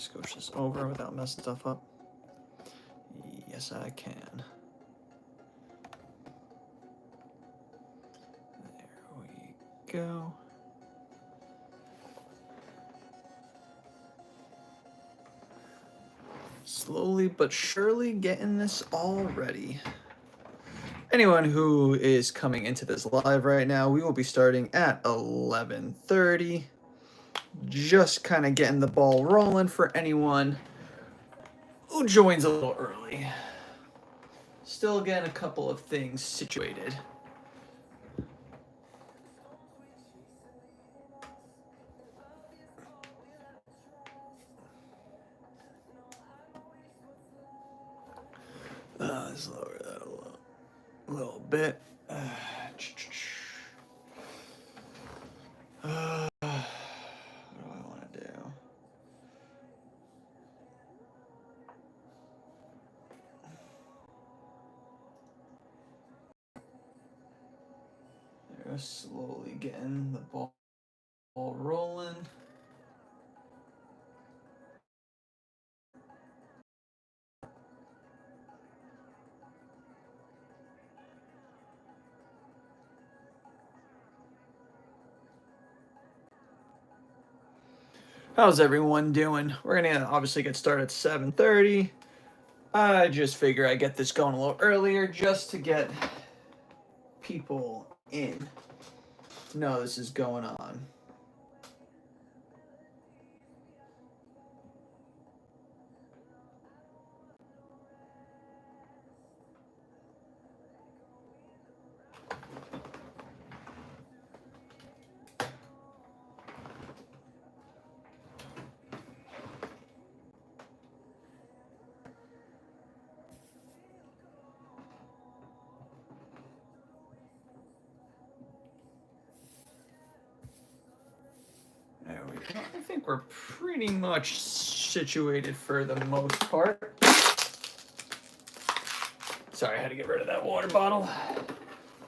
Scooch this over without messing stuff up. Yes, I can. There we go. Slowly but surely getting this all ready. Anyone who is coming into this live right now, we will be starting at 11:30. Just kind of getting the ball rolling for anyone who joins a little early. Still getting a couple of things situated. Let's lower that a little bit. What do I want to do? There, slowly getting the ball rolling. How's everyone doing? We're gonna obviously get started at 7:30. I just figure I get this going a little earlier just to get people in to know this is going on. There we go. I think we're pretty much situated for the most part. Sorry, I had to get rid of that water bottle.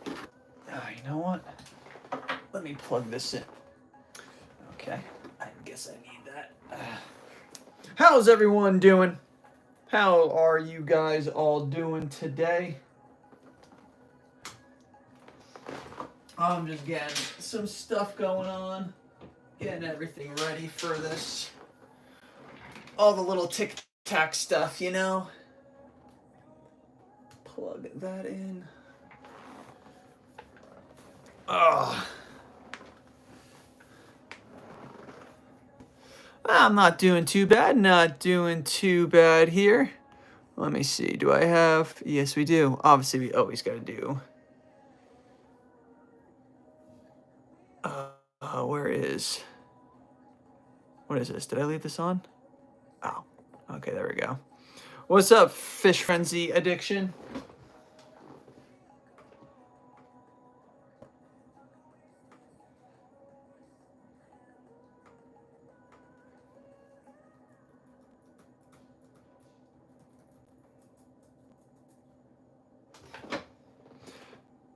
You know what? Let me plug this in. Okay, I guess I need that. How's everyone doing? How are you guys all doing today? I'm just getting some stuff going on. Getting everything ready for this. All the little tic-tac stuff, you know? Plug that in. I'm not doing too bad. Not doing too bad here. Let me see. Do I have... Yes, we do. Obviously, we always got to do... where is... What is this? Did I leave this on? Oh, okay, there we go. What's up, Fish Frenzy Addiction?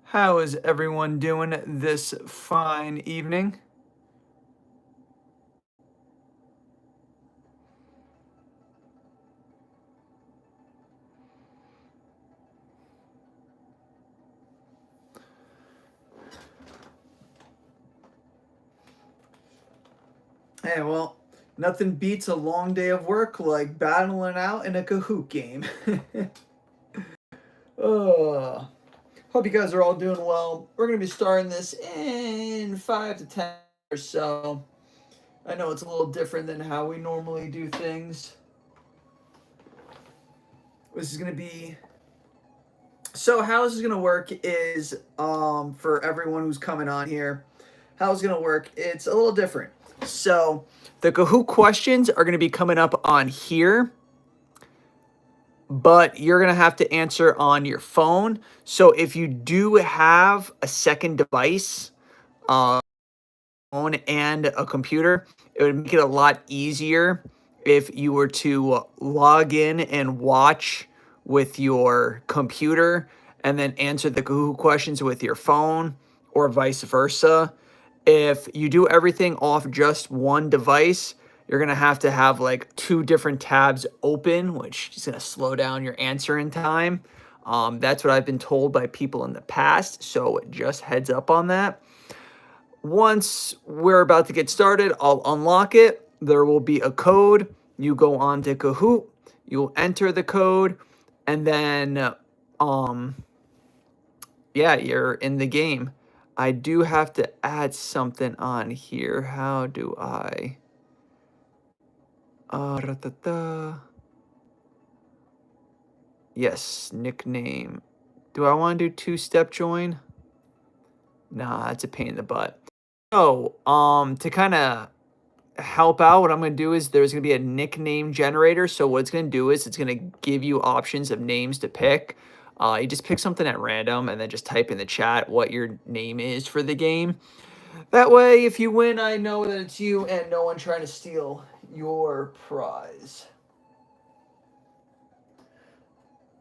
How is everyone doing this fine evening? Hey, well, nothing beats a long day of work like battling out in a Kahoot game. Hope you guys are all doing well. We're going to be starting this in 5 to 10 or so. I know it's a little different than how we normally do things. This is going to be... So how this is going to work is, for everyone who's coming on here, how it's going to work, it's a little different. So the Kahoot questions are going to be coming up on here, but you're going to have to answer on your phone. So if you do have a second device, phone and a computer, it would make it a lot easier if you were to log in and watch with your computer and then answer the Kahoot questions with your phone, or vice versa. If you do everything off just one device, you're going to have like 2 different tabs open, which is going to slow down your answering time. That's what I've been told by people in the past, so just heads up on that. Once we're about to get started, I'll unlock it. There will be a code. You go on to Kahoot, you'll enter the code, and then yeah, you're in the game. I do have to add something on here. How do I? Yes, nickname. Do I want to do 2-step join? Nah, that's a pain in the butt. So, to kind of help out, what I'm going to do is there's going to be a nickname generator. So what it's going to do is it's going to give you options of names to pick. You just pick something at random and then just type in the chat what your name is for the game. That way, if you win, I know that it's you and no one trying to steal your prize.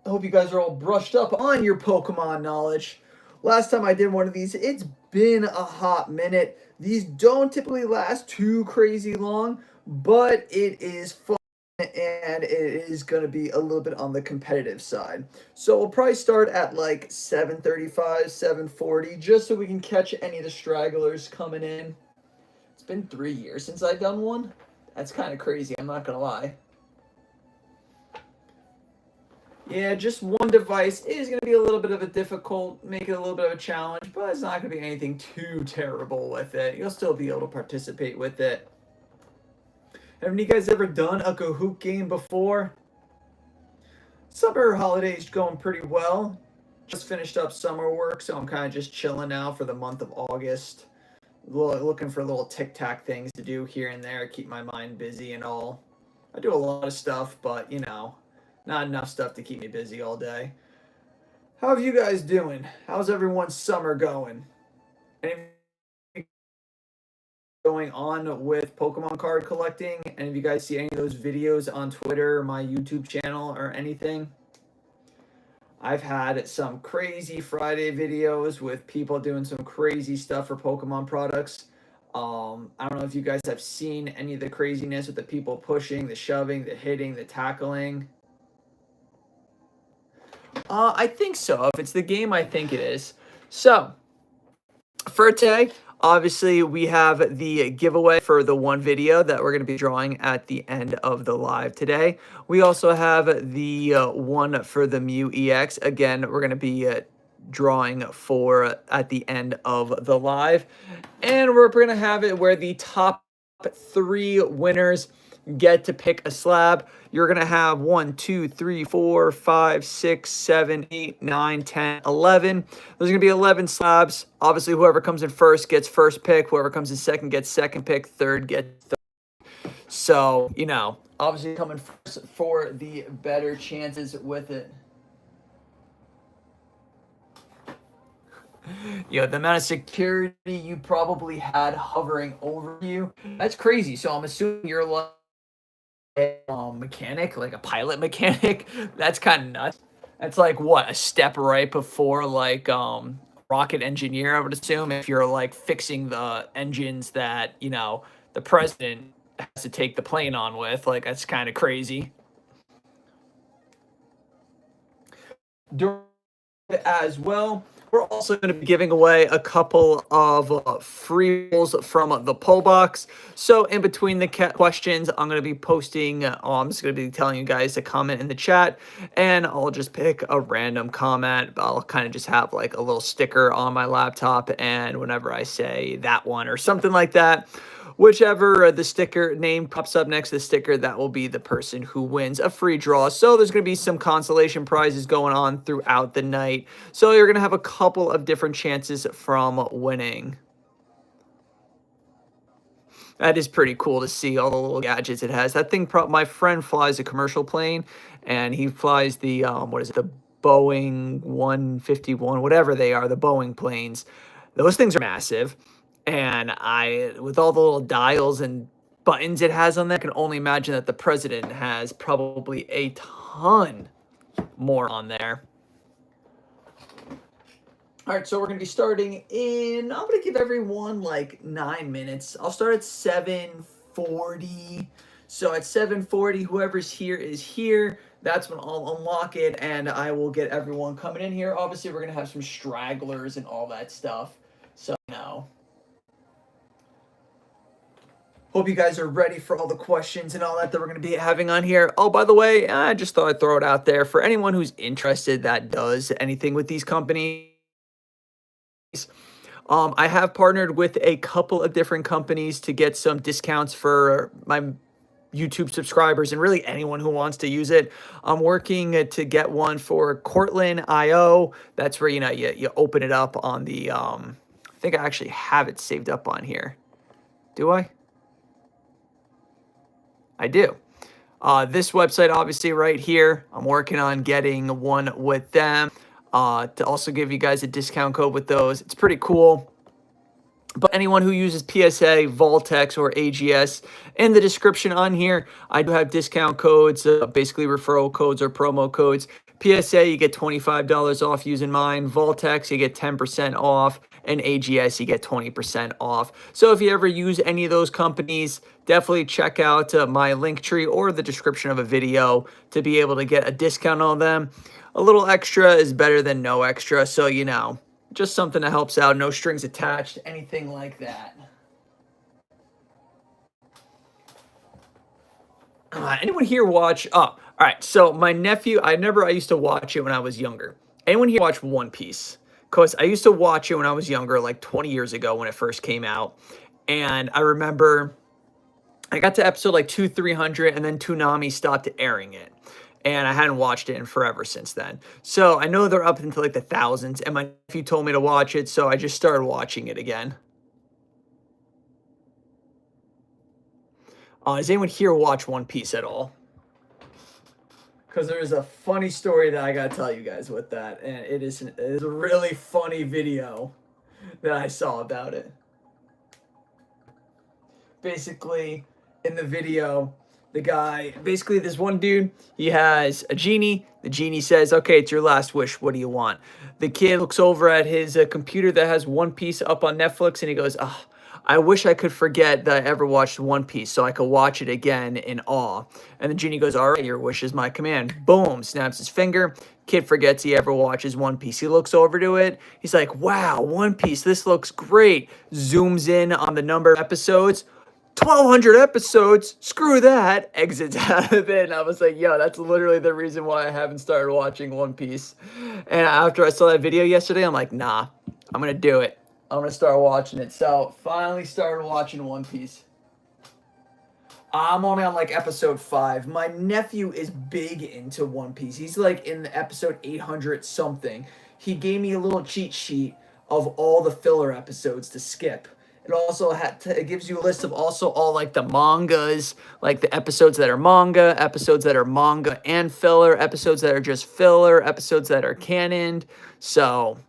I hope you guys are all brushed up on your Pokemon knowledge. Last time I did one of these, it's been a hot minute. These don't typically last too crazy long, but it is fun and it is going to be a little bit on the competitive side. So we'll probably start at like 7:35, 7:40, just so we can catch any of the stragglers coming in. It's been 3 years since I've done one. That's kind of crazy, I'm not going to lie. Yeah, just one device is going to be a little bit of a difficult, make it a little bit of a challenge, but it's not going to be anything too terrible with it. You'll still be able to participate with it. Haven't you guys ever done a Kahoot game before? Summer holidays going pretty well. Just finished up summer work, so I'm kind of just chilling now for the month of August. Looking for little tic-tac things to do here and there, keep my mind busy and all. I do a lot of stuff, but, you know, not enough stuff to keep me busy all day. How have you guys doing? How's everyone's summer going? Anything going on with Pokemon card collecting? Any of you guys see any of those videos on Twitter or my YouTube channel or anything? I've had some crazy Friday videos with people doing some crazy stuff for Pokemon products. I don't know if you guys have seen any of the craziness with the people pushing, the shoving, the hitting, the tackling. I think so. If it's the game, I think it is. So, for today, obviously, we have the giveaway for the one video that we're going to be drawing at the end of the live today. We also have the one for the Mew EX. Again, we're going to be drawing for at the end of the live. And we're going to have it where the top 3 winners get to pick a slab. You're going to have 1, 2, 3, 4, 5, 6, 7, 8, 9, 10, 11. There's going to be 11 slabs. Obviously, whoever comes in first gets first pick. Whoever comes in second gets second pick. Third gets third. So, you know, obviously coming first for the better chances with it. Yo, the amount of security you probably had hovering over you, that's crazy. So I'm assuming you're like a mechanic, like a pilot mechanic. That's kind of nuts. That's like what, a step right before like rocket engineer, I would assume, if you're like fixing the engines that, you know, the president has to take the plane on with. Like, that's kind of crazy. As well, we're also going to be giving away a couple of free rolls from the poll box. So in between the questions, I'm going to be posting, I'm just going to be telling you guys to comment in the chat, and I'll just pick a random comment. I'll kind of just have like a little sticker on my laptop, and whenever I say that one or something like that, whichever the sticker name pops up next to the sticker, that will be the person who wins a free draw. So there's going to be some consolation prizes going on throughout the night. So you're going to have a couple of different chances from winning. That is pretty cool to see all the little gadgets it has. That thing, my friend flies a commercial plane, and he flies the, what is it, the Boeing 151, whatever they are, the Boeing planes. Those things are massive. And with all the little dials and buttons it has on there, I can only imagine that the president has probably a ton more on there. All right, so we're going to be starting in, I'm going to give everyone like 9 minutes. I'll start at 7:40 7:40. So at 7:40, whoever's here is here. That's when I'll unlock it, and I will get everyone coming in here. Obviously, we're going to have some stragglers and all that stuff. So, hope you guys are ready for all the questions and all that we're going to be having on here. Oh, by the way, I just thought I'd throw it out there for anyone who's interested that does anything with these companies. I have partnered with a couple of different companies to get some discounts for my YouTube subscribers and really anyone who wants to use it. I'm working to get one for Cortland.io. That's where, you open it up on the, I think I actually have it saved up on here. Do I? I do. This website, obviously, right here, I'm working on getting one with them to also give you guys a discount code with those. It's pretty cool. But anyone who uses PSA, Voltex, or AGS, in the description on here, I do have discount codes, basically referral codes or promo codes. PSA, you get $25 off using mine. Voltex, you get 10% off. And AGS, you get 20% off. So if you ever use any of those companies, definitely check out my Linktree or the description of a video to be able to get a discount on them. A little extra is better than no extra, so just something that helps out, no strings attached, anything like that. Anyone here watch, all right, so my nephew, I used to watch it when I was younger. Anyone here watch One Piece? Because I used to watch it when I was younger, like 20 years ago when it first came out. And I remember I got to episode like 300, and then Toonami stopped airing it. And I hadn't watched it in forever since then. So I know they're up into like the thousands, and my nephew told me to watch it, so I just started watching it again. Does anyone here watch One Piece at all? Because there's a funny story that I gotta tell you guys with that, and it is a really funny video that I saw about it. Basically, in the video, the guy, basically this one dude, he has a genie. The genie says, okay, it's your last wish. What do you want? The kid looks over at his computer that has One Piece up on Netflix, and he goes, I wish I could forget that I ever watched One Piece so I could watch it again in awe. And the genie goes, all right, your wish is my command. Boom, snaps his finger. Kid forgets he ever watches One Piece. He looks over to it. He's like, wow, One Piece, this looks great. Zooms in on the number of episodes. 1,200 episodes, screw that, exits out of it. And I was like, yo, that's literally the reason why I haven't started watching One Piece. And after I saw that video yesterday, I'm like, nah, I'm going to do it. I'm going to start watching it. So, finally started watching One Piece. I'm only on like episode 5. My nephew is big into One Piece. He's like in episode 800 something. He gave me a little cheat sheet of all the filler episodes to skip. It also it gives you a list of also all like the mangas, like the episodes that are manga, episodes that are manga and filler, episodes that are just filler, episodes that are canoned. So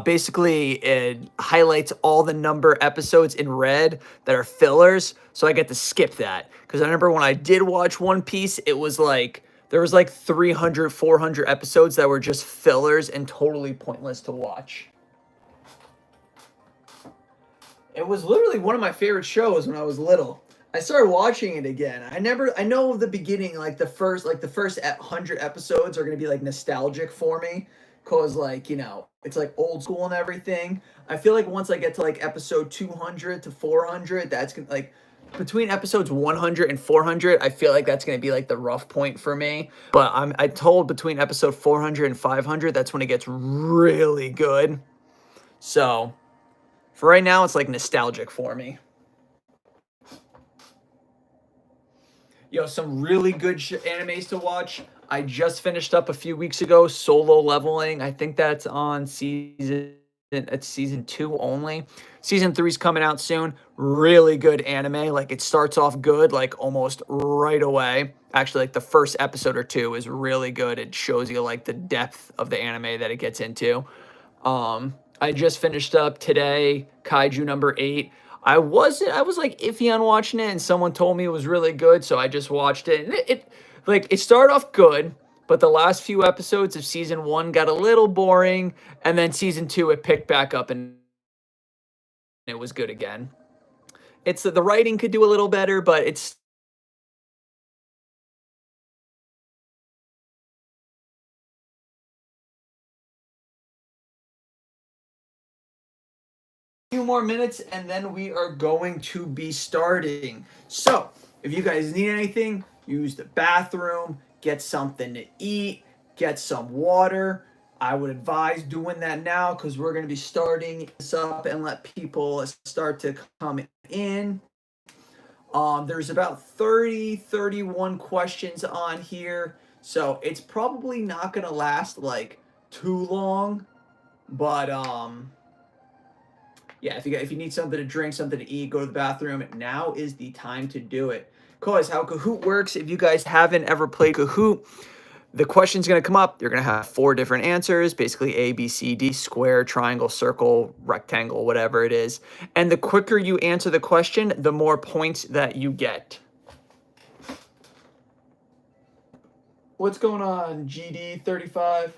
basically it highlights all the number episodes in red that are fillers, so I get to skip that. Because I remember when I did watch One Piece, it was like there was like 300, 400 episodes that were just fillers and totally pointless to watch. It was literally one of my favorite shows when I was little. I started watching it again. I know the beginning, like the first 100 episodes are going to be like nostalgic for me. Cause like, it's like old school and everything. I feel like once I get to like episode 200 to 400, that's gonna like between episodes 100 and 400, I feel like that's going to be like the rough point for me. But I told between episode 400 and 500, that's when it gets really good. So for right now, it's like nostalgic for me. Yo, some really good animes to watch. I just finished up a few weeks ago, Solo Leveling. I think that's on season 2 only. Season 3 is coming out soon. Really good anime. Like it starts off good, like almost right away. Actually, like the first episode or 2 is really good. It shows you like the depth of the anime that it gets into. I just finished up today, Kaiju number 8. I was like iffy on watching it, and someone told me it was really good, so I just watched it. And it started off good, but the last few episodes of season 1 got a little boring, and then season 2 it picked back up and it was good again. It's the writing could do a little better, but it's few more minutes and then we are going to be starting. So, if you guys need anything, use the bathroom, get something to eat, get some water. I would advise doing that now because we're going to be starting this up and let people start to come in. There's about 31 questions on here. So it's probably not going to last like too long. But yeah, if you need something to drink, something to eat, go to the bathroom, now is the time to do it. Because how Kahoot works, if you guys haven't ever played Kahoot, the question's going to come up. You're going to have 4 different answers, basically A, B, C, D, square, triangle, circle, rectangle, whatever it is. And the quicker you answer the question, the more points that you get. What's going on, GD35?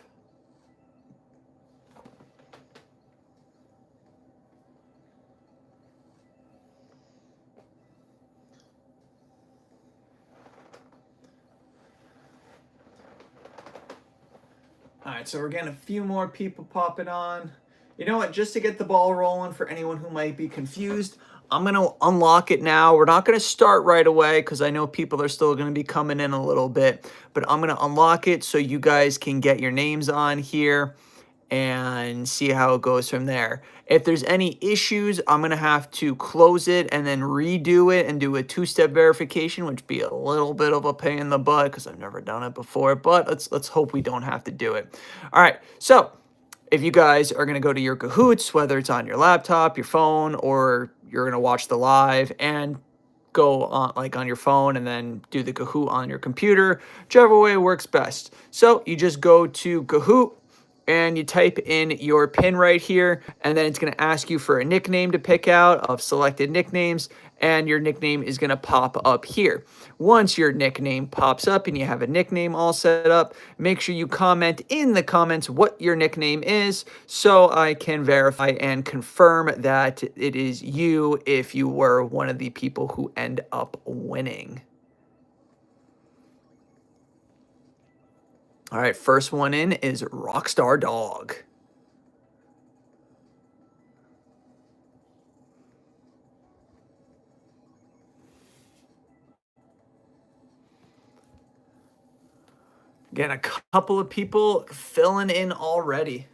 All right, so we're getting a few more people popping on. You know what? Just to get the ball rolling for anyone who might be confused, I'm going to unlock it now. We're not going to start right away because I know people are still going to be coming in a little bit. But I'm going to unlock it so you guys can get your names on here and see how it goes from there. If there's any issues, I'm going to have to close it and then redo it and do a 2-step verification, which be a little bit of a pain in the butt because I've never done it before, but let's hope we don't have to do it. All right, so if you guys are going to go to your Kahoots, whether it's on your laptop, your phone, or you're going to watch the live and go on like on your phone and then do the Kahoot on your computer, whichever way works best. So you just go to Kahoot and you type in your pin right here, and then it's going to ask you for a nickname to pick out of selected nicknames, and your nickname is going to pop up here. Once your nickname pops up and you have a nickname all set up, make sure you comment in the comments what your nickname is so I can verify and confirm that it is you if you were one of the people who end up winning. All right, first one in is Rockstar Dog. Again, a couple of people filling in already.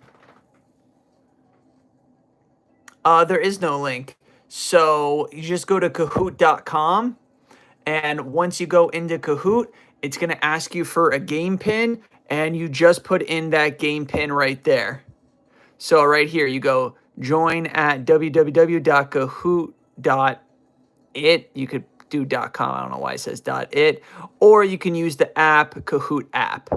There is no link. So you just go to Kahoot.com, and once you go into Kahoot, it's going to ask you for a game pin, and you just put in that game pin right there. So right here, you go join at www.kahoot.it. You could do .com. I don't know why it says .it. Or you can use the app, Kahoot app.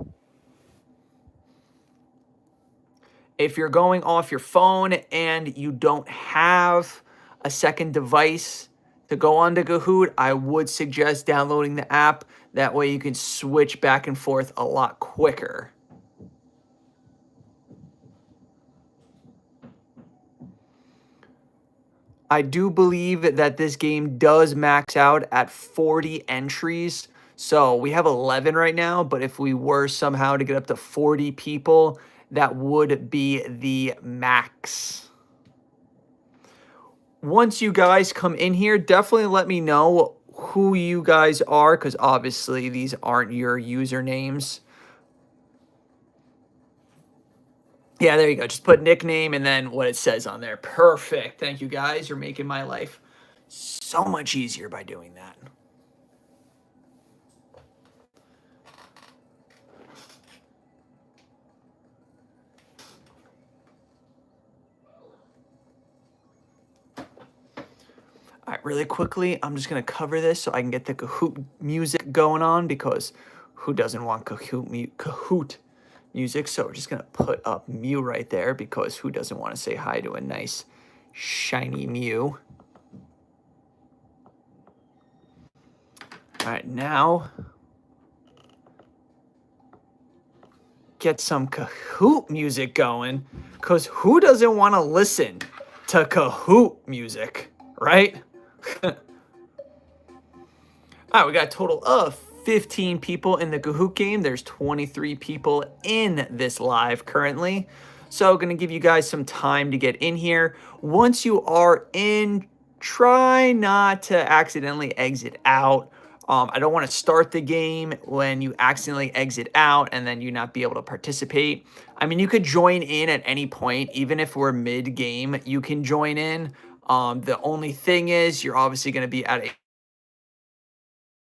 If you're going off your phone and you don't have a second device to go onto Kahoot, I would suggest downloading the app. That way you can switch back and forth a lot quicker. I do believe that this game does max out at 40 entries. So we have 11 right now, but if we were somehow to get up to 40 people, that would be the max. Once you guys come in here, definitely let me know who you guys are, because obviously these aren't your usernames. Yeah, there you go. Just put nickname and then what it says on there. Perfect. Thank you, guys. You're making my life so much easier by doing that. All right, really quickly, I'm just going to cover this so I can get the Kahoot music going on, because who doesn't want Kahoot music? So we're just going to put up Mew right there, because who doesn't want to say hi to a nice shiny Mew? All right, now get some Kahoot music going, because who doesn't want to listen to Kahoot music, right? All right, we got a total of 15 people in the Kahoot game. There's 23 people in this live currently. So going to give you guys some time to get in here. Once you are in, try not to accidentally exit out. I don't want to start the game when you accidentally exit out and then you not be able to participate. I mean, you could join in at any point, even if we're mid-game, you can join in. The only thing is you're obviously going to be at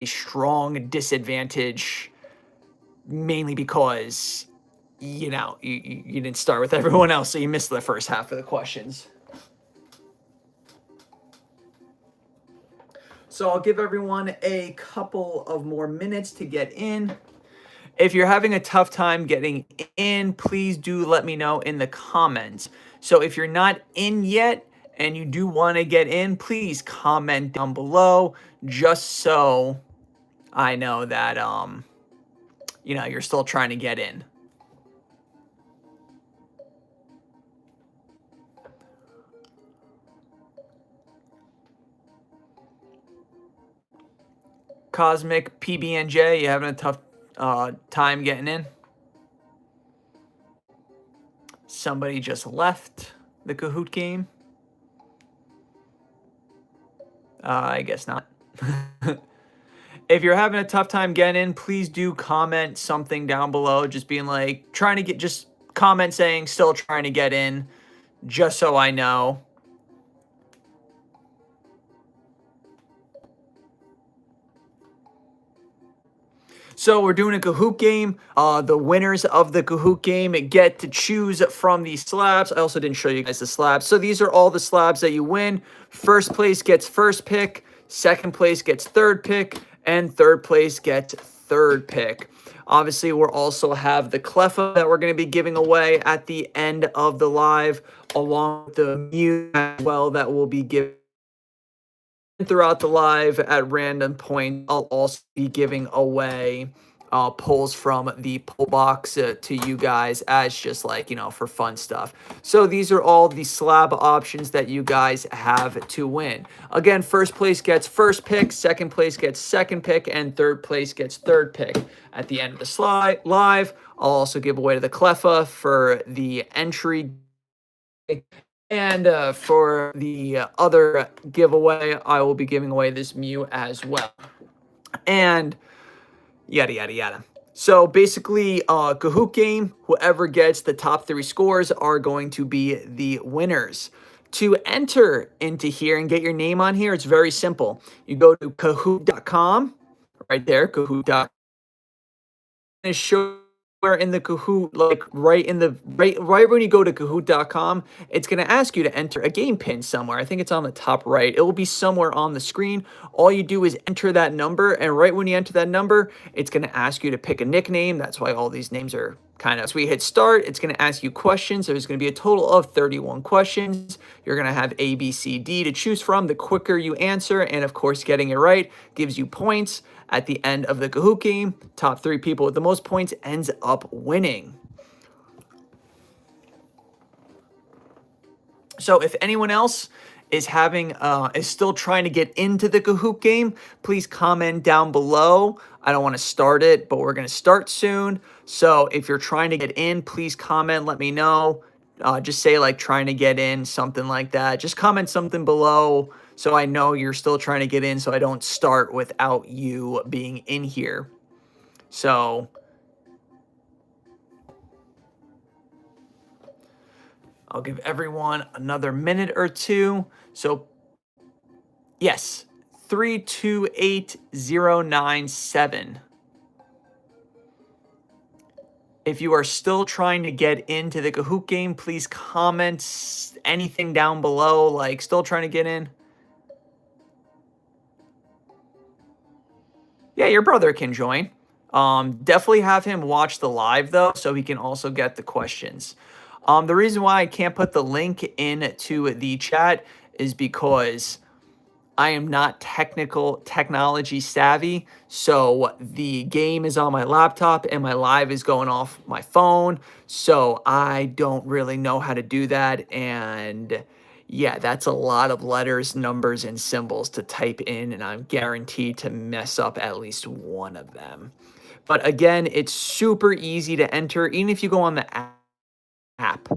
a strong disadvantage, mainly because, you know, you didn't start with everyone else, so you missed the first half of the questions. So I'll give everyone a couple of more minutes to get in. If you're having a tough time getting in, please do let me know in the comments. So if you're not in yet and you do want to get in, please comment down below just so I know that you know, you're still trying to get in. Cosmic PB&J, you having a tough time getting in? Somebody just left the Kahoot game. I guess not. If you're having a tough time getting in, please do comment something down below, just being like, just comment saying still trying to get in, just so I know. So we're doing a Kahoot game. The winners of the Kahoot game get to choose from these slabs. I also didn't show you guys the slabs. So these are all the slabs that you win. First place gets first pick. Second place gets third pick. And third place gets third pick. Obviously, we'll also have the Cleffa that we're going to be giving away at the end of the live, along with the Mew as well that will be given throughout the live at random points. I'll also be giving away polls from the poll box to you guys as just like, you know, for fun stuff. So these are all the slab options that you guys have to win. Again, first place gets first pick, second place gets second pick, and third place gets third pick. At the end of the live, I'll also give away the Cleffa for the entry. And for the other giveaway, I will be giving away this Mew as well. And yada, yada, yada. So basically, Kahoot game, whoever gets the top 3 scores are going to be the winners. To enter into here and get your name on here, it's very simple. You go to Kahoot.com, right there, Kahoot.com. Show where in the Kahoot, like right when you go to Kahoot.com, it's going to ask you to enter a game pin somewhere. I think it's on the top right. It will be somewhere on the screen. All you do is enter that number, and right when you enter that number, it's going to ask you to pick a nickname. That's why all these names are kind of, so we hit start, it's going to ask you questions. There's going to be a total of 31 questions. You're going to have A, B, C, D to choose from. The quicker you answer, and of course getting it right, gives you points. At the end of the Kahoot game, top 3 people with the most points ends up winning. So if anyone else is still trying to get into the Kahoot game, please comment down below. I don't want to start it, but we're going to start soon. So if you're trying to get in, please comment, let me know. Just say like trying to get in, something like that. Just comment something below so I know you're still trying to get in, so I don't start without you being in here. So I'll give everyone another minute or two. So yes, 328097. If you are still trying to get into the Kahoot game, please comment anything down below, like still trying to get in. Yeah, your brother can join. Definitely have him watch the live though, so he can also get the questions. The reason why I can't put the link into the chat is because I am not technology savvy, so the game is on my laptop and my live is going off my phone, so I don't really know how to do that. And Yeah, that's a lot of letters, numbers, and symbols to type in, and I'm guaranteed to mess up at least one of them. But again, it's super easy to enter, even if you go on the app.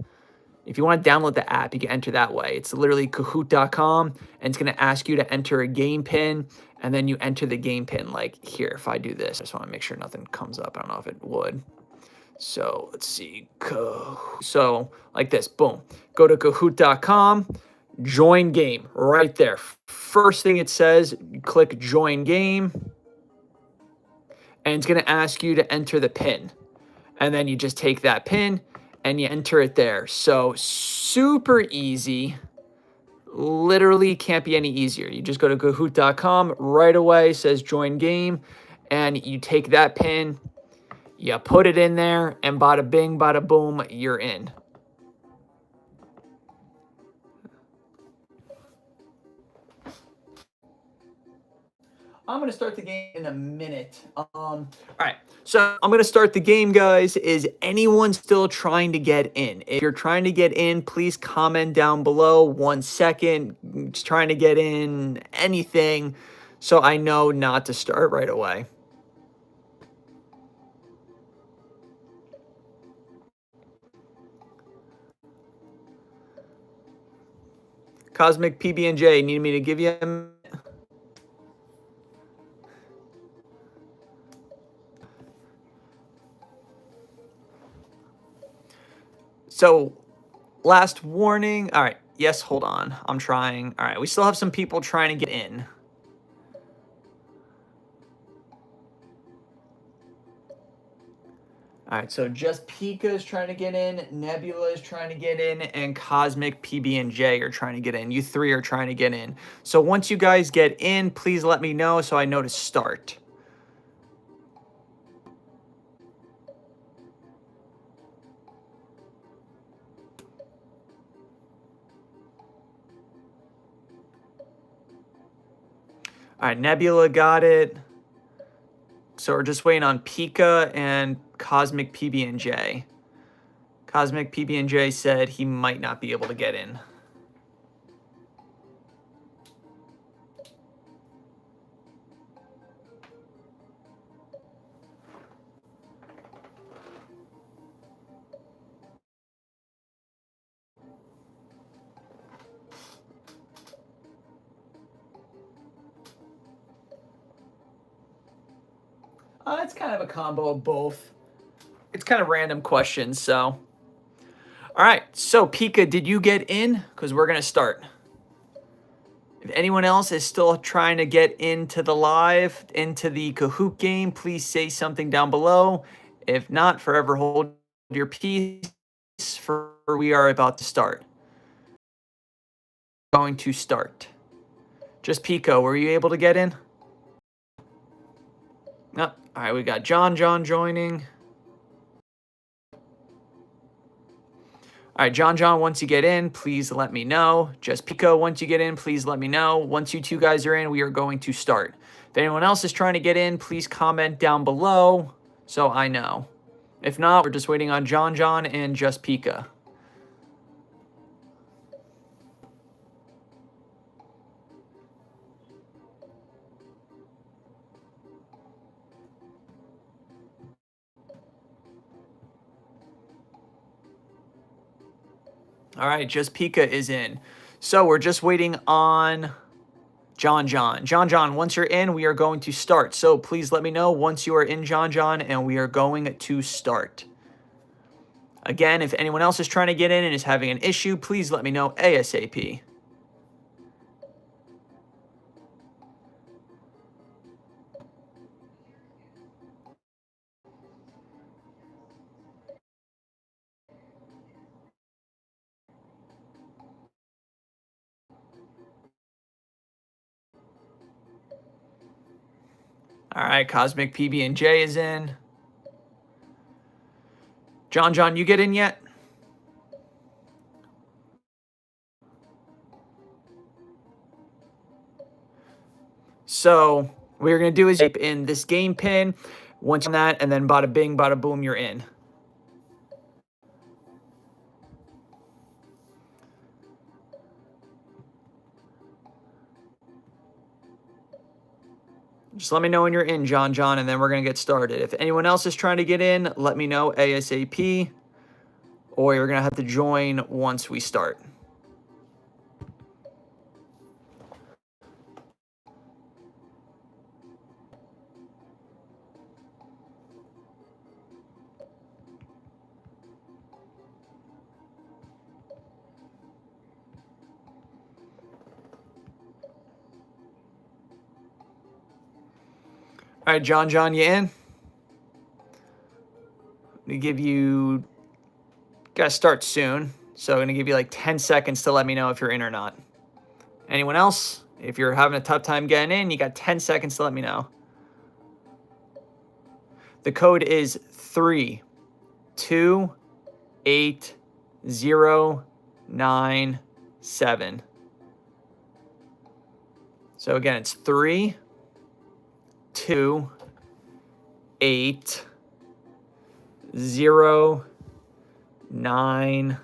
If you want to download the app, you can enter that way. It's literally Kahoot.com, and it's going to ask you to enter a game pin, and then you enter the game pin. Like here, if I do this, I just want to make sure nothing comes up. I don't know if it would. So let's see. So like this, boom. Go to Kahoot.com, join game right there. First thing it says, click join game, and it's going to ask you to enter the pin. And then you just take that pin and you enter it there. So super easy. Literally can't be any easier. You just go to Kahoot.com right away, says join game, and you take that pin, you put it in there, and bada bing, bada boom, you're in. I'm going to start the game in a minute. All right, so I'm going to start the game, guys. Is anyone still trying to get in? If you're trying to get in, please comment down below. 1 second, just trying to get in, anything, so I know not to start right away. Cosmic PB&J, need me to give you a minute? So, last warning. All right. Yes, hold on. I'm trying. All right. We still have some people trying to get in. All right. So, just Pika is trying to get in. Nebula is trying to get in. And Cosmic PB&J are trying to get in. You three are trying to get in. So, once you guys get in, please let me know so I know to start. All right. Nebula got it. So we're just waiting on Pika and Cosmic PB&J. Cosmic PB&J said he might not be able to get in. It's kind of a combo of both. It's kind of random questions, so. All right, so Pika, did you get in? Because we're going to start. If anyone else is still trying to get into the live, into the Kahoot game, please say something down below. If not, forever hold your peace, for we are about to start. Going to start. Just Pico, were you able to get in? No. All right, we got John joining. All right, John, once you get in, please let me know. Just Pico, once you get in, please let me know. Once you two guys are in, we are going to start. If anyone else is trying to get in, please comment down below so I know. If not, we're just waiting on John and Just Pika. All right, Just Pika is in. So we're just waiting on John. John, once you're in, we are going to start. So please let me know once you are in, John, and we are going to start. Again, if anyone else is trying to get in and is having an issue, please let me know ASAP. All right, Cosmic PB&J is in. John, you get in yet? So what we're going to do is type in this game pin. Once on that, and then bada bing, bada boom, you're in. Just let me know when you're in, John, and then we're going to get started. If anyone else is trying to get in, let me know ASAP, or you're going to have to join once we start. All right, John, you in? We give you, gotta start soon, so I'm going to give you like 10 seconds to let me know if you're in or not. Anyone else? If you're having a tough time getting in, you got 10 seconds to let me know. The code is 32809. So again, it's 32809.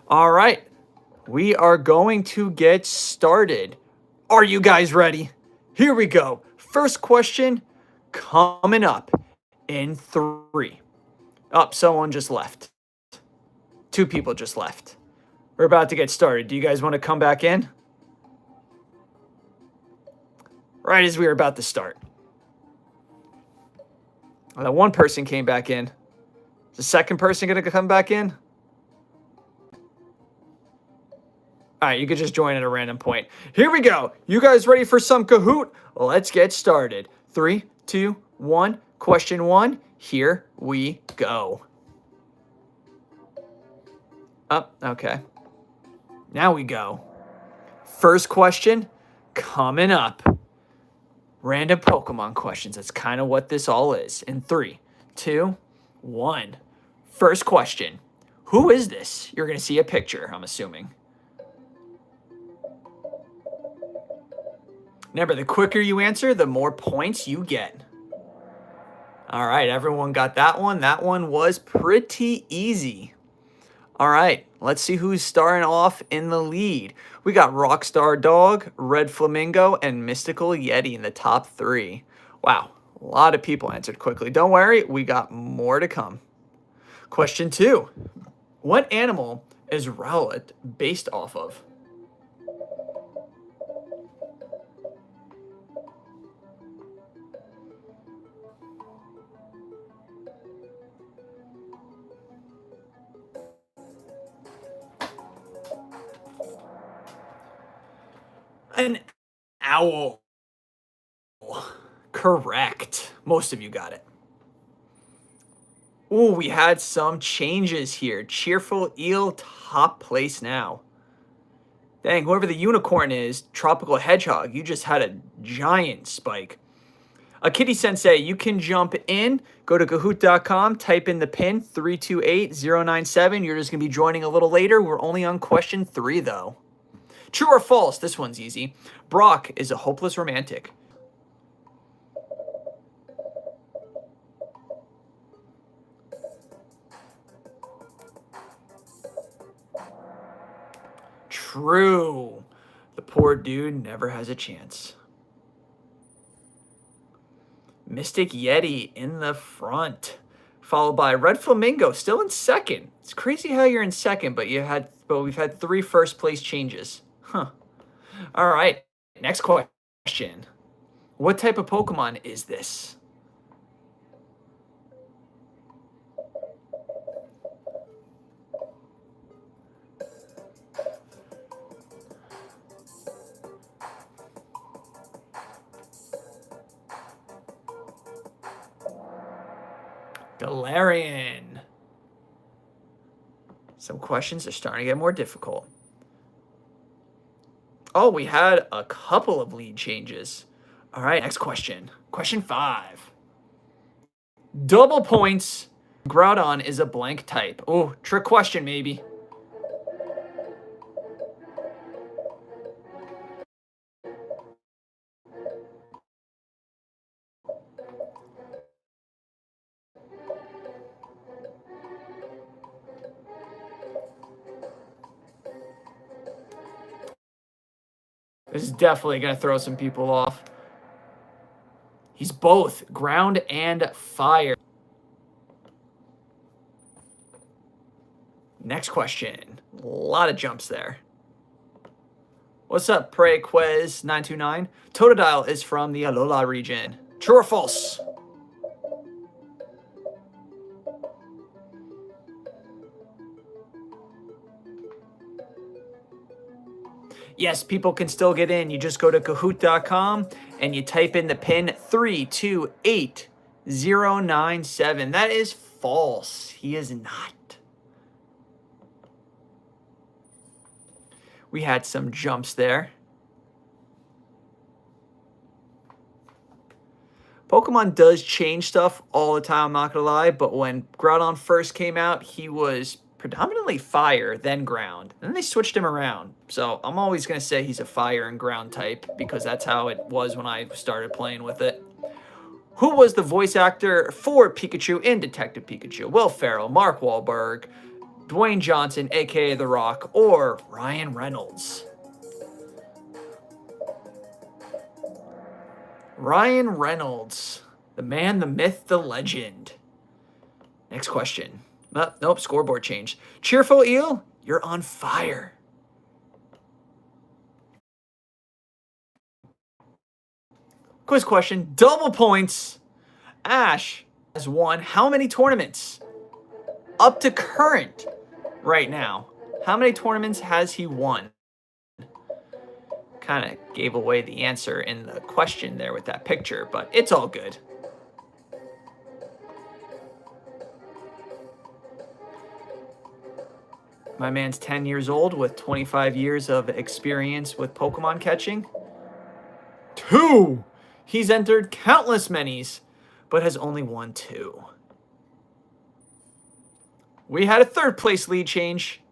All right, we are going to get started. Are you guys ready? Here we go. First question coming up in 3. Oh, someone just left. 2 people just left. We're about to get started. Do you guys want to come back in? Right as we were about to start. Well, that one person came back in. Is the second person going to come back in? All right, you could just join at a random point. Here we go. You guys ready for some Kahoot? Let's get started. 3, 2, 1. Question 1. Here we go. Oh, okay. Now we go. First question coming up. Random Pokemon questions. That's kind of what this all is. In 3, 2, 1. First question. Who is this? You're going to see a picture, I'm assuming. Remember, the quicker you answer, the more points you get. All right, everyone got that one. That one was pretty easy. All right, let's see who's starting off in the lead. We got Rockstar Dog, Red Flamingo, and Mystical Yeti in the top 3. Wow, a lot of people answered quickly. Don't worry, we got more to come. Question 2. What animal is Rowlet based off of? An owl. Correct. Most of you got it. Ooh, we had some changes here. Cheerful Eel, top place now. Dang, whoever the unicorn is, Tropical Hedgehog, you just had a giant spike. A Kitty Sensei, you can jump in, go to Kahoot.com, type in the pin 328097. You're just going to be joining a little later. We're only on question 3, though. True or false? This one's easy. Brock is a hopeless romantic. True. The poor dude never has a chance. Mystic Yeti in the front, followed by Red Flamingo still in second. It's crazy how you're in second, but we've had 3 first place changes. Huh. All right. Next question. What type of Pokemon is this? Galarian. Some questions are starting to get more difficult. Oh, we had a couple of lead changes. All right, next question. Question 5. Double points. Groudon is a blank type. Oh, trick question maybe. This is definitely going to throw some people off. He's both ground and fire. Next question. A lot of jumps there. What's up, PreyQuez929? Totodile is from the Alola region. True or false? Yes, people can still get in. You just go to Kahoot.com and you type in the pin 328097. That is false. He is not. We had some jumps there. Pokemon does change stuff all the time, I'm not going to lie, but when Groudon first came out, he was predominantly fire, then ground. Then they switched him around. So I'm always going to say he's a fire and ground type because that's how it was when I started playing with it. Who was the voice actor for Pikachu in Detective Pikachu? Will Ferrell, Mark Wahlberg, Dwayne Johnson, a.k.a. The Rock, or Ryan Reynolds? Ryan Reynolds, the man, the myth, the legend. Next question. Nope, scoreboard change. Cheerful Eel, you're on fire. Quiz question, double points. Ash has won how many tournaments? Up to current right now. How many tournaments has he won? Kind of gave away the answer in the question there with that picture, but it's all good. My man's 10 years old with 25 years of experience with Pokemon catching. 2! He's entered countless manys, but has only won 2. We had a third place lead change.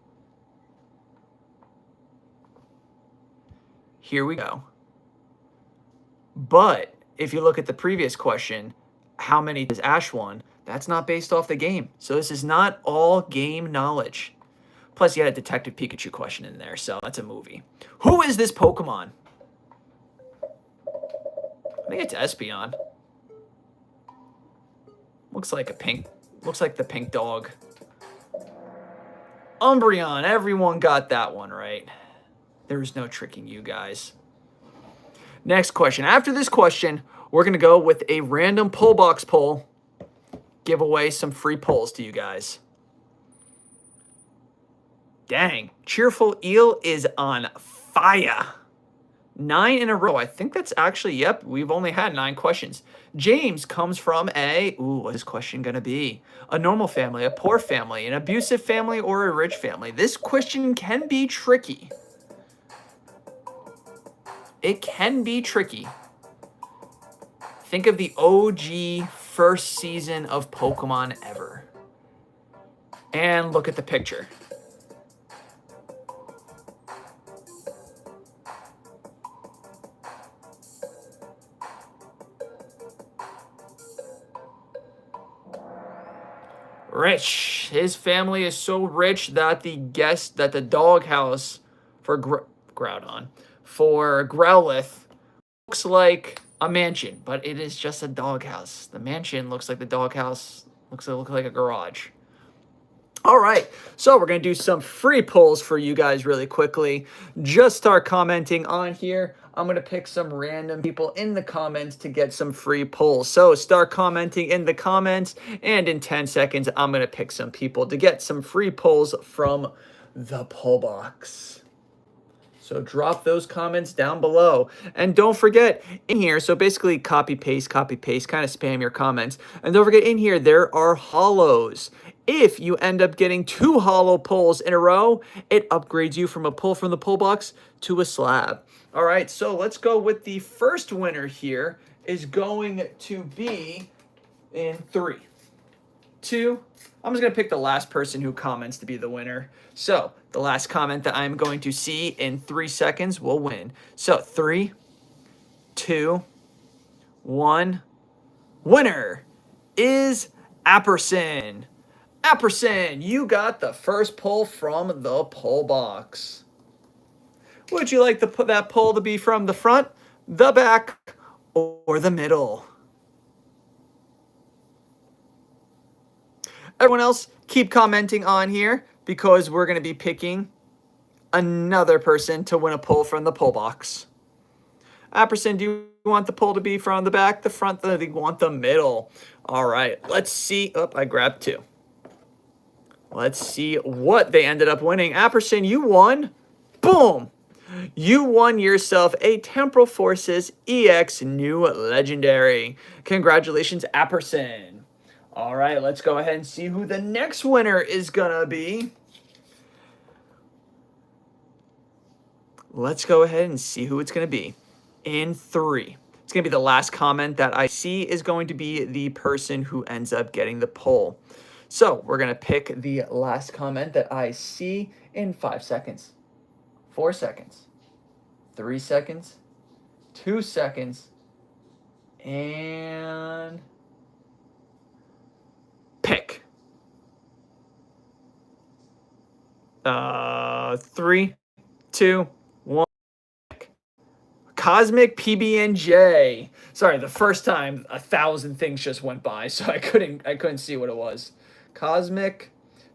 Here we go. But if you look at the previous question, how many has Ash won? That's not based off the game. So this is not all game knowledge. Plus, you had a Detective Pikachu question in there, so that's a movie. Who is this Pokemon? I think it's Espeon. Looks like the pink dog. Umbreon, everyone got that one right. There is no tricking you guys. Next question. After this question, we're going to go with a random pull box poll. Give away some free pulls to you guys. Dang, Cheerful Eel is on fire. 9 in a row. I think that's actually, yep, we've only had 9 questions. James comes from what is question going to be? A normal family, a poor family, an abusive family, or a rich family? This question can be tricky. It can be tricky. Think of the OG first season of Pokemon ever. And look at the picture. Rich. His family is so rich that the doghouse for Groudon, for Growlithe, looks like a mansion, but it is just a doghouse. The mansion looks like the doghouse looks like a garage. All right, so we're going to do some free pulls for you guys really quickly. Just start commenting on here. I'm going to pick some random people in the comments to get some free pulls. So start commenting in the comments, and in 10 seconds, I'm going to pick some people to get some free pulls from the pull box. So drop those comments down below. And don't forget, in here, so basically copy, paste, kind of spam your comments. And don't forget, in here, there are hollows. If you end up getting 2 hollow pulls in a row, it upgrades you from a pull from the pull box to a slab. All right, so let's go with the first winner here is going to be in 3, 2, I'm just going to pick the last person who comments to be the winner. So the last comment that I'm going to see in 3 seconds will win. So 3, 2, 1. Winner is Apperson. Apperson, you got the first pull from the pull box. Would you like that poll to be from the front, the back, or the middle? Everyone else, keep commenting on here because we're going to be picking another person to win a poll from the poll box. Apperson, do you want the poll to be from the back, the front, do you want the middle? All right, let's see. Oh, I grabbed 2. Let's see what they ended up winning. Apperson, you won. Boom. You won yourself a Temporal Forces EX New Legendary. Congratulations, Apperson. All right, let's go ahead and see who the next winner is going to be. Let's go ahead and see who it's going to be. In 3. It's going to be the last comment that I see is going to be the person who ends up getting the poll. So we're going to pick the last comment that I see in 5 seconds, 4 seconds, 3 seconds, 2 seconds, and pick. 3, 2, 1. Cosmic PB&J. Sorry, the first time 1,000 things just went by, so I couldn't see what it was. Cosmic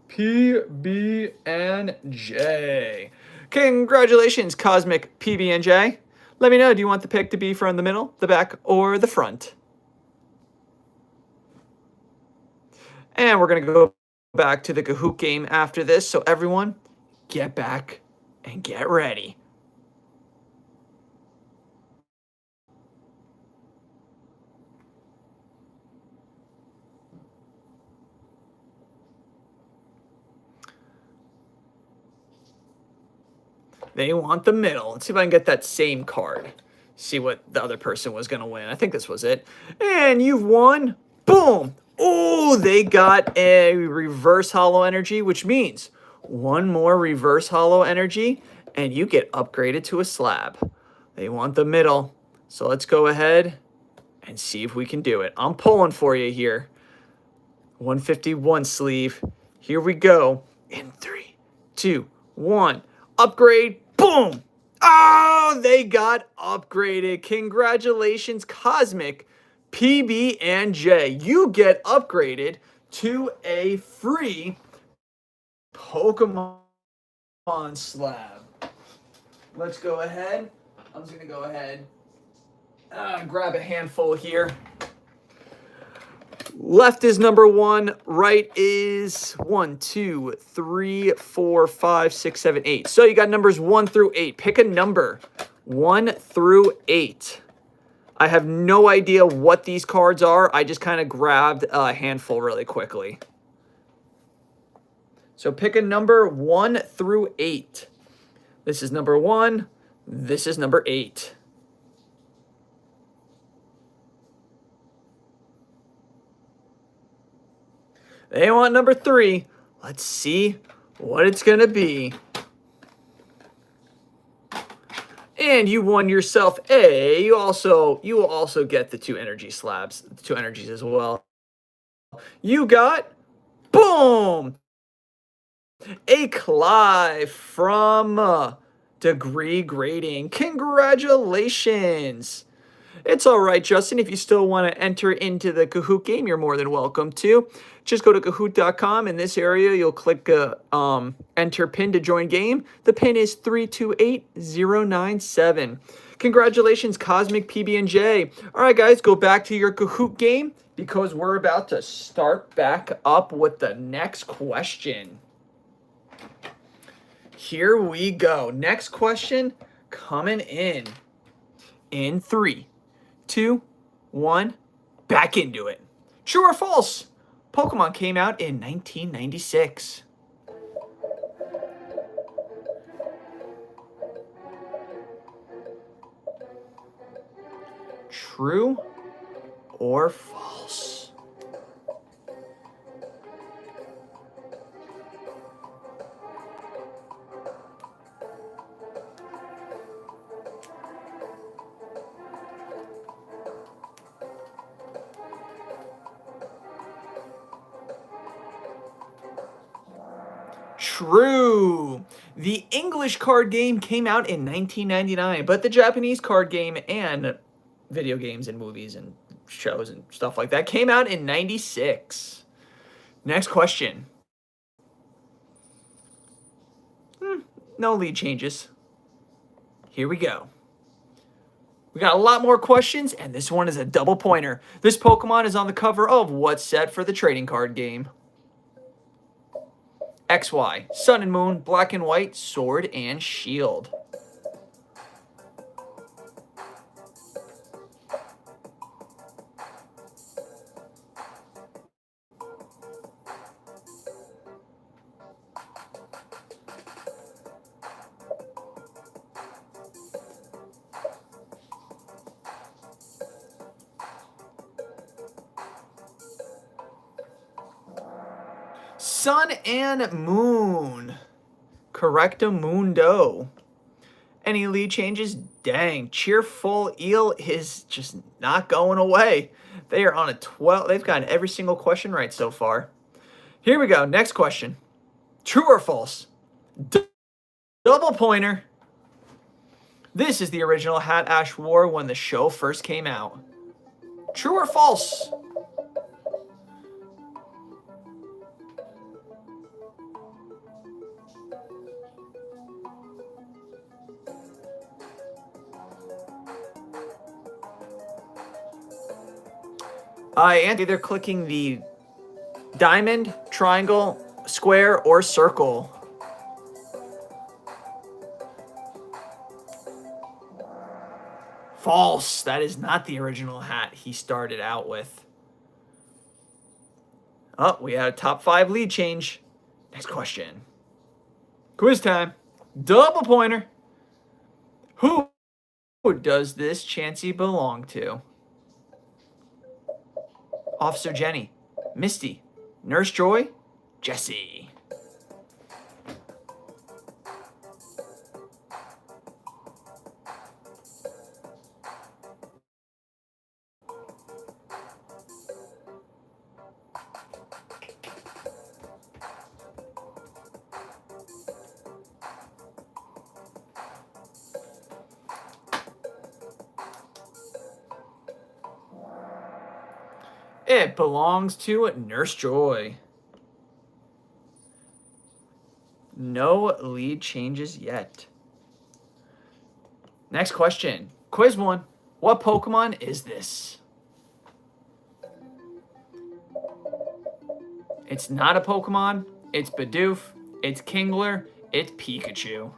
PB&J. Congratulations, Cosmic PB&J. Let me know, do you want the pick to be from the middle, the back, or the front? And we're going to go back to the Kahoot game after this, so everyone, get back and get ready. They want the middle. Let's see if I can get that same card. See what the other person was going to win. I think this was it. And you've won. Boom. Oh, they got a reverse hollow energy, which means one more reverse hollow energy, and you get upgraded to a slab. They want the middle. So let's go ahead and see if we can do it. I'm pulling for you here. 151 sleeve. Here we go. In 3, 2, 1. Upgrade. Boom. Oh, they got upgraded. Congratulations, Cosmic PB&J. You get upgraded to a free Pokemon slab. Let's go ahead. I'm just going to go ahead and grab a handful here. Left is number 1. Right is 1, 2, 3, 4, 5, 6, 7, 8. So you got numbers 1 through 8. Pick a number 1 through 8. I have no idea what these cards are. I just kind of grabbed a handful really quickly. So pick a number 1 through 8. This is number 1. This is number 8. They want number 3. Let's see what it's going to be. And you won yourself a. You will also get the 2 energy slabs, the 2 energies as well. You got, boom, a Clive from Degree Grading. Congratulations. It's all right, Justin. If you still want to enter into the Kahoot game, you're more than welcome to. Just go to Kahoot.com. In this area, you'll click enter pin to join game. The pin is 328097. Congratulations, Cosmic PB&J. All right, guys, go back to your Kahoot game because we're about to start back up with the next question. Here we go. Next question coming in 3, 2, 1, back into it. True or false? Pokemon came out in 1996. True or false? True. The English card game came out in 1999, but the Japanese card game and video games and movies and shows and stuff like that came out in 96. Next question. No lead changes. Here we go. We got a lot more questions, and this one is a double pointer. This Pokemon is on the cover of what set for the trading card game? XY, Sun and Moon, Black and White, Sword and Shield. Sun and Moon. Correctamundo. Any lead changes? Dang, Cheerful Eel is just not going away. They are on a 12. They've gotten every single question right so far. Here we go. Next question. True or false? Double pointer. This is the original hat Ash wore when the show first came out. True or false? And either clicking the diamond, triangle, square, or circle. False. That is not the original hat he started out with. Oh, we had a top 5 lead change. Next question. Quiz time. Double pointer. Who does this Chansey belong to? Officer Jenny, Misty, Nurse Joy, Jessie. It belongs to Nurse Joy. No lead changes yet. Next question. Quiz 1. What Pokemon is this? It's not a Pokemon. It's Bidoof. It's Kingler. It's Pikachu.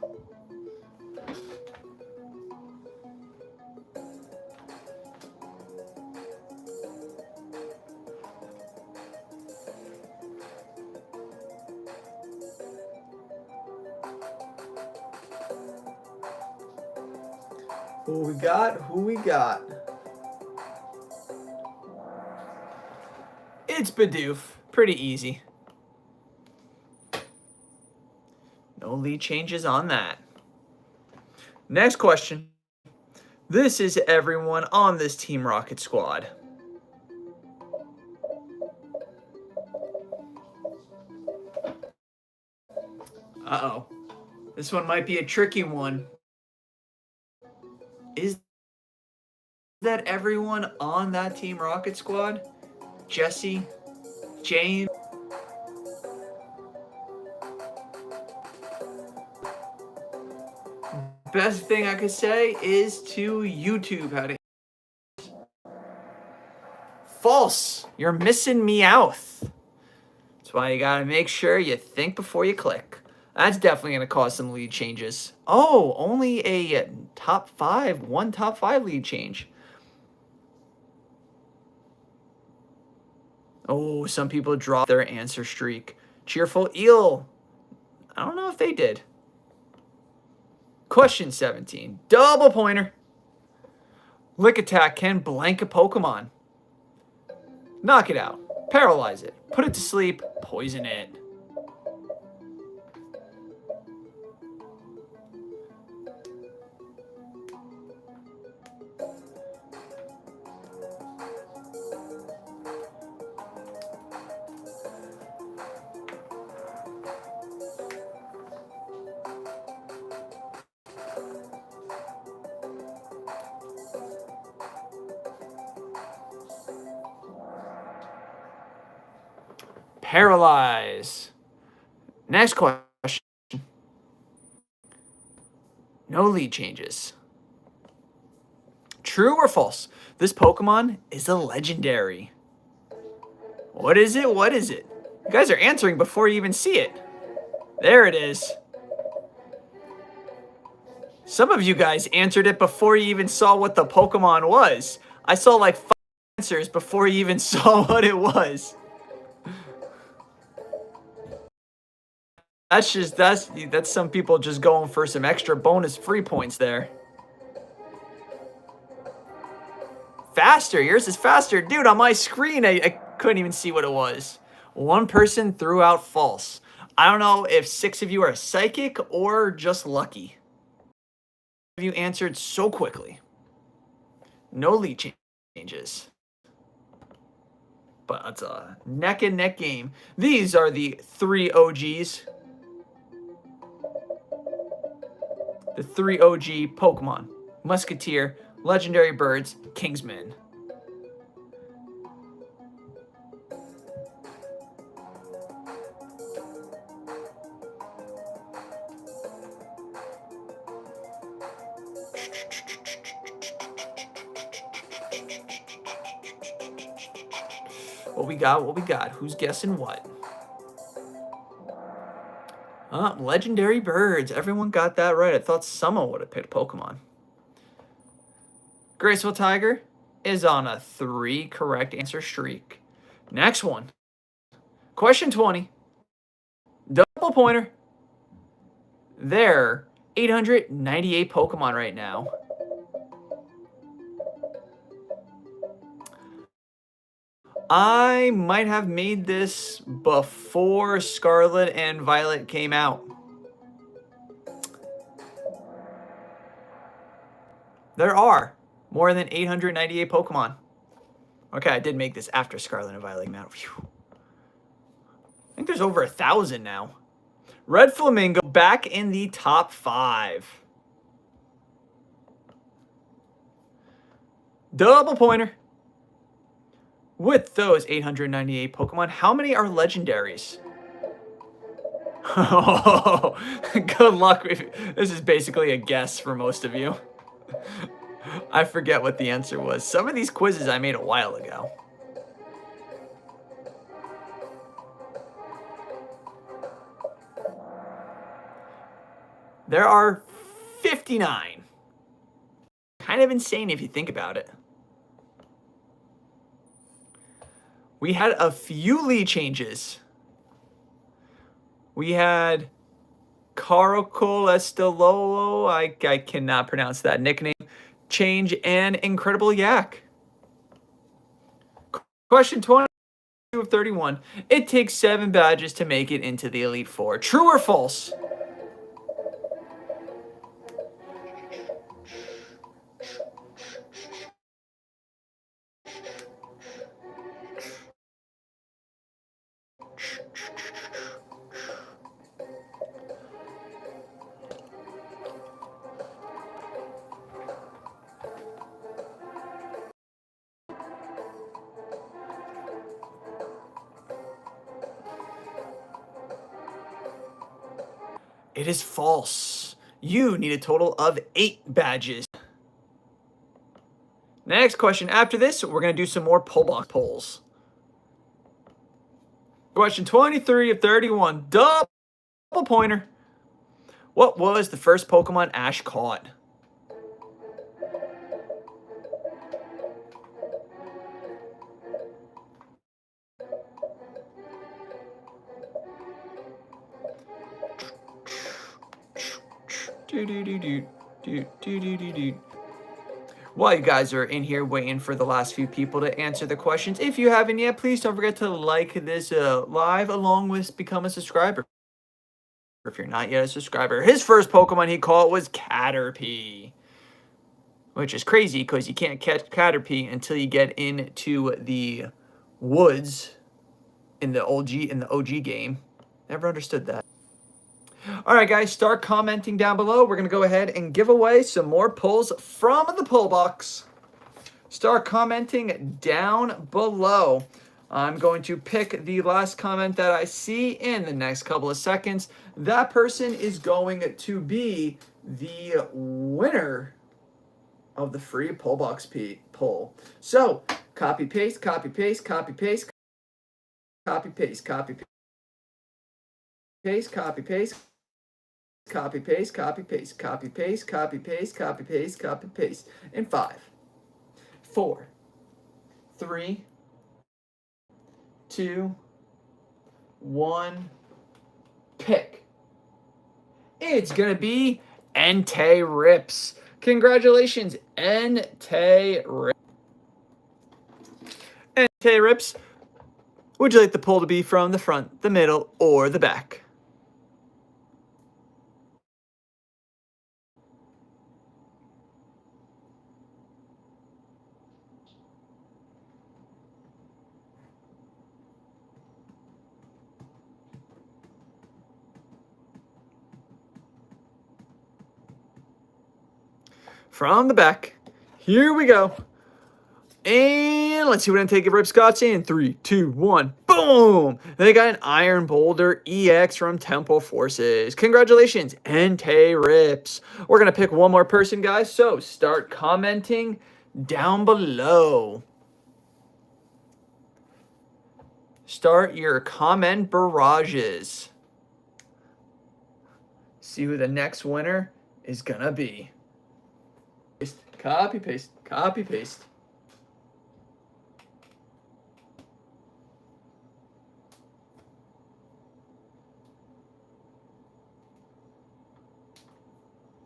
Who we got? Who we got? It's Bidoof. Pretty easy. No lead changes on that. Next question. This is everyone on this Team Rocket squad. Uh-oh. This one might be a tricky one. Is that everyone on that Team Rocket squad? Jesse, James. Best thing I could say is to YouTube how to. False. You're missing Meowth. That's why you gotta make sure you think before you click. That's definitely gonna cause some lead changes. Oh, only a top 5, one top 5 lead change. Oh, some people dropped their answer streak. Cheerful Eel. I don't know if they did. Question 17. Double pointer. Lick Attack can blank a Pokemon. Knock it out. Paralyze it. Put it to sleep. Poison it. Paralyze. Next question. No lead changes. True or false? This Pokemon is a legendary. What is it? What is it? You guys are answering before you even see it. There it is. Some of you guys answered it before you even saw what the Pokemon was. I saw like 5 answers before you even saw what it was. That's some people just going for some extra bonus free points there. Faster, yours is faster. Dude, on my screen, I couldn't even see what it was. One person threw out false. I don't know if 6 of you are psychic or just lucky. You answered so quickly. No lead changes. But it's a neck and neck game. These are the 3 OGs. The 3 OG Pokemon. Musketeer, Legendary Birds, Kingsman. What we got? What we got? Who's guessing what? Legendary Birds. Everyone got that right. I thought someone would have picked Pokemon. Graceful Tiger is on a 3 correct answer streak. Next one. Question 20. Double pointer. There are 898 Pokemon right now. I might have made this before Scarlet and Violet came out. There are more than 898 Pokemon. Okay, I did make this after Scarlet and Violet came out. Phew. I think there's over 1,000 now. Red Flamingo back in the top 5. Double pointer. With those 898 Pokemon, how many are legendaries? Oh, good luck. This is basically a guess for most of you. I forget what the answer was. Some of these quizzes I made a while ago. There are 59. Kind of insane if you think about it. We had a few lead changes. We had Caracol Estelolo, I cannot pronounce that nickname, change, and Incredible Yak. Question 22 of 31. It takes 7 badges to make it into the Elite Four. True or false? It is false. You need a total of 8 badges. Next question. After this, we're going to do some more pull box polls. Question 23 of 31. Double pointer. What was the first Pokemon Ash caught? While you guys are in here waiting for the last few people to answer the questions, if you haven't yet, please don't forget to like this live along with become a subscriber. If you're not yet a subscriber, his first Pokemon he caught was Caterpie, which is crazy because you can't catch Caterpie until you get into the woods in the OG game. Never understood that. All right, guys, start commenting down below. We're going to go ahead and give away some more pulls from the pull box. Start commenting down below. I'm going to pick the last comment that I see in the next couple of seconds. That person is going to be the winner of the free pull box poll. So copy paste, copy paste, copy paste, copy paste, copy paste, copy paste, copy paste, copy paste, copy paste, copy paste, copy paste, copy paste. In 5, 4, 3, 2, 1, pick. It's gonna be Entei Rips. Congratulations, Entei Rips. Entei Rips, would you like the poll to be from the front, the middle, or the back? From the back. Here we go. And let's see what Entei Rips got in 3, 2, 1. Boom! They got an Iron Boulder EX from Temple Forces. Congratulations, Entei Rips. We're going to pick one more person, guys. So start commenting down below. Start your comment barrages. See who the next winner is going to be. Copy, paste, copy, paste.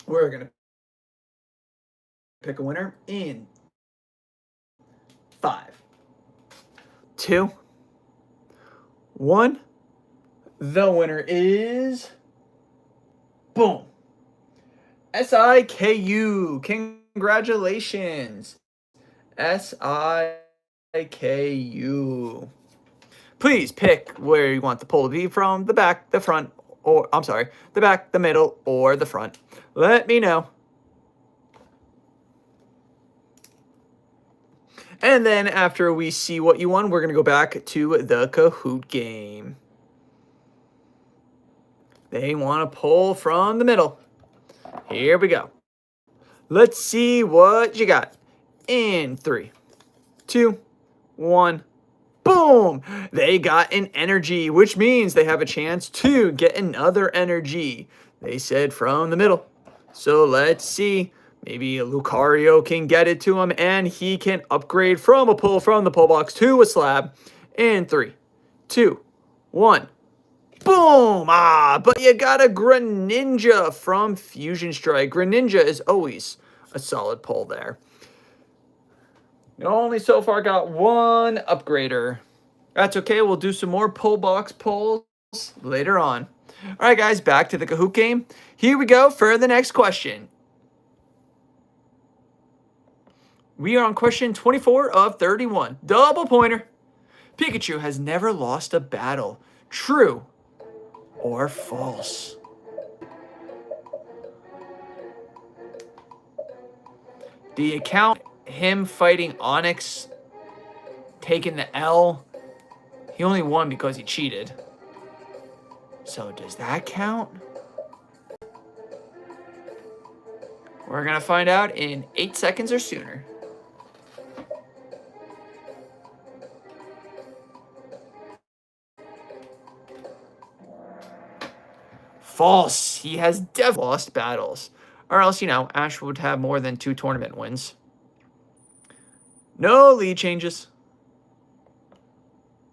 We're going to pick a winner in 5, 2, 1. The winner is... boom. SIKU. Congratulations. SIKU. Please pick where you want the poll to be from, the back, the front, or I'm sorry, the back, the middle, or the front. Let me know. And then after we see what you won, we're going to go back to the Kahoot game. They want a poll from the middle. Here we go. Let's see what you got. In 3, 2, 1. Boom! They got an energy, which means they have a chance to get another energy. They said from the middle. So let's see. Maybe Lucario can get it to him, and he can upgrade from a pull from the pull box to a slab. In 3, 2, 1. Boom! But you got a Greninja from Fusion Strike. Greninja is always a solid pull there. You only so far got one upgrader. That's okay. We'll do some more pull box pulls later on. All right, guys, back to the Kahoot game. Here we go for the next question. We are on question 24 of 31. Double pointer. Pikachu has never lost a battle. True or false? Do you count him fighting Onyx, taking the L? He only won because he cheated. So does that count? We're going to find out in 8 seconds or sooner. False. He has definitely lost battles. Or else, you know, Ash would have more than 2 tournament wins. No lead changes.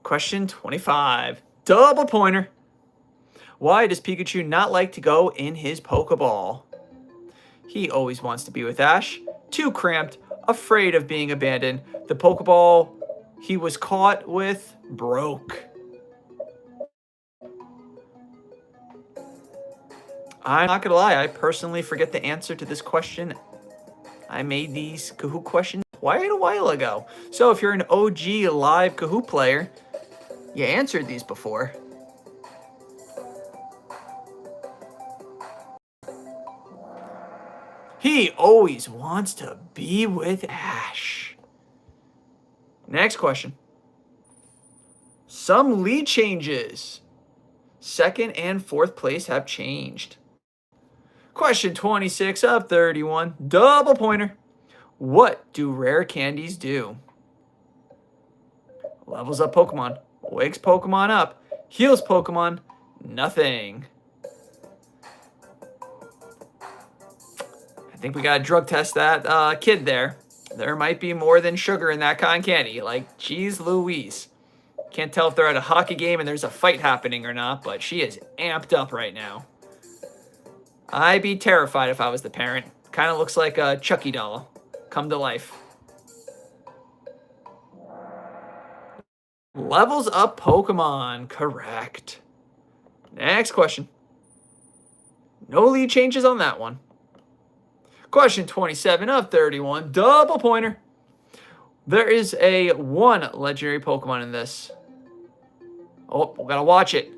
Question 25. Double pointer. Why does Pikachu not like to go in his Pokeball? He always wants to be with Ash. Too cramped. Afraid of being abandoned. The Pokeball he was caught with broke. I'm not gonna lie, I personally forget the answer to this question. I made these Kahoot questions quite a while ago. So if you're an OG live Kahoot player, you answered these before. He always wants to be with Ash. Next question. Some lead changes. Second and fourth place have changed. Question 26 of 31. Double pointer. What do rare candies do? Levels up Pokemon. Wakes Pokemon up. Heals Pokemon. Nothing. I think we gotta drug test that kid there. There might be more than sugar in that cotton candy. Like, geez Louise. Can't tell if they're at a hockey game and there's a fight happening or not, but she is amped up right now. I'd be terrified if I was the parent. Kind of looks like a Chucky doll come to life. Levels up Pokemon. Correct. Next question. No lead changes on that one. Question 27 of 31. Double pointer. There is a 1 legendary Pokemon in this. Oh, we gotta watch it.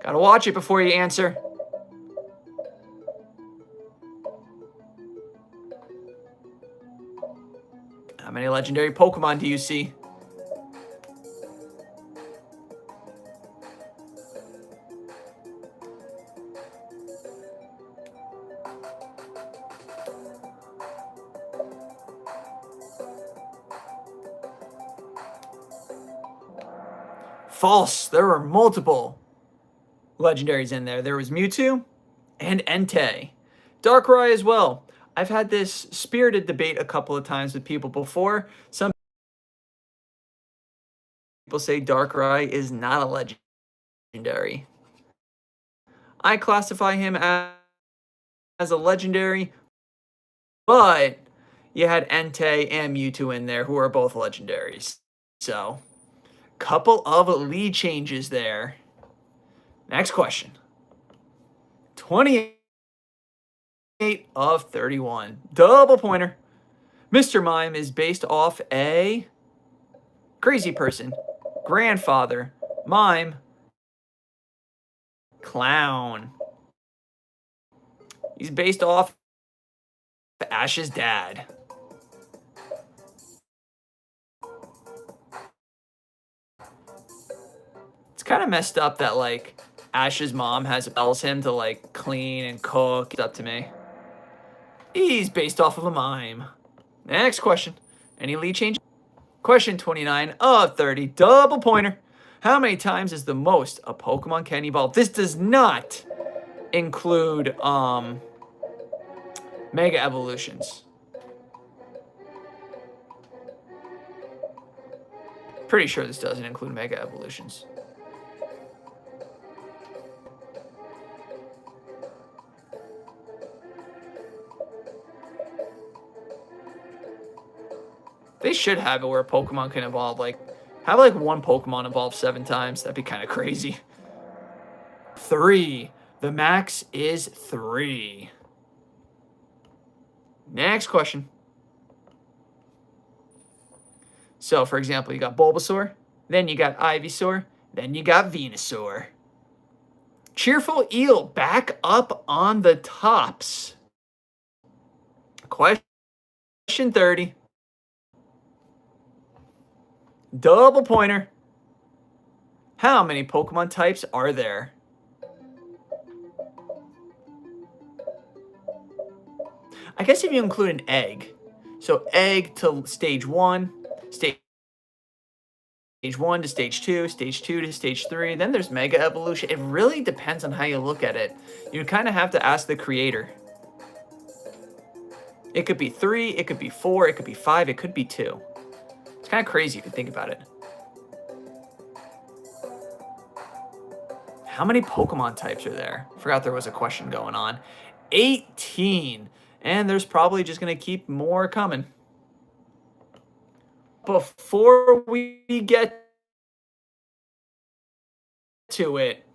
Gotta watch it before you answer. How many legendary Pokemon do you see? False. There were multiple legendaries in there. There was Mewtwo and Entei. Darkrai as well. I've had this spirited debate a couple of times with people before. Some people say Darkrai is not a legendary. I classify him as a legendary, but you had Entei and Mewtwo in there who are both legendaries. So, couple of lead changes there. Next question. 28 of 31. Double pointer. Mr. Mime is based off a crazy person, grandfather, mime, clown. He's based off Ash's dad. It's kind of messed up that, like, Ash's mom tells him to, like, clean and cook. It's up to me. He's based off of a mime. Next question. Any lead change? Question 29 of 30. Double pointer. How many times is the most a Pokemon can evolve? This does not include Mega Evolutions. Pretty sure this doesn't include Mega Evolutions. They should have it where Pokemon can evolve. Like, have like one Pokemon evolve 7 times. That'd be kind of crazy. 3. The max is 3. Next question. So, for example, you got Bulbasaur, then you got Ivysaur, then you got Venusaur. Cheerful Eel back up on the tops. Question 30. Double pointer. How many Pokemon types are there? I guess if you include an egg. So egg to stage 1, stage 1 to stage 2, stage 2 to stage 3. Then there's Mega Evolution. It really depends on how you look at it. You kind of have to ask the creator. It could be 3, it could be 4, it could be 5, it could be 2. It's kind of crazy if you think about it. How many Pokemon types are there? Forgot there was a question going on. 18. And there's probably just going to keep more coming. Before we get to it,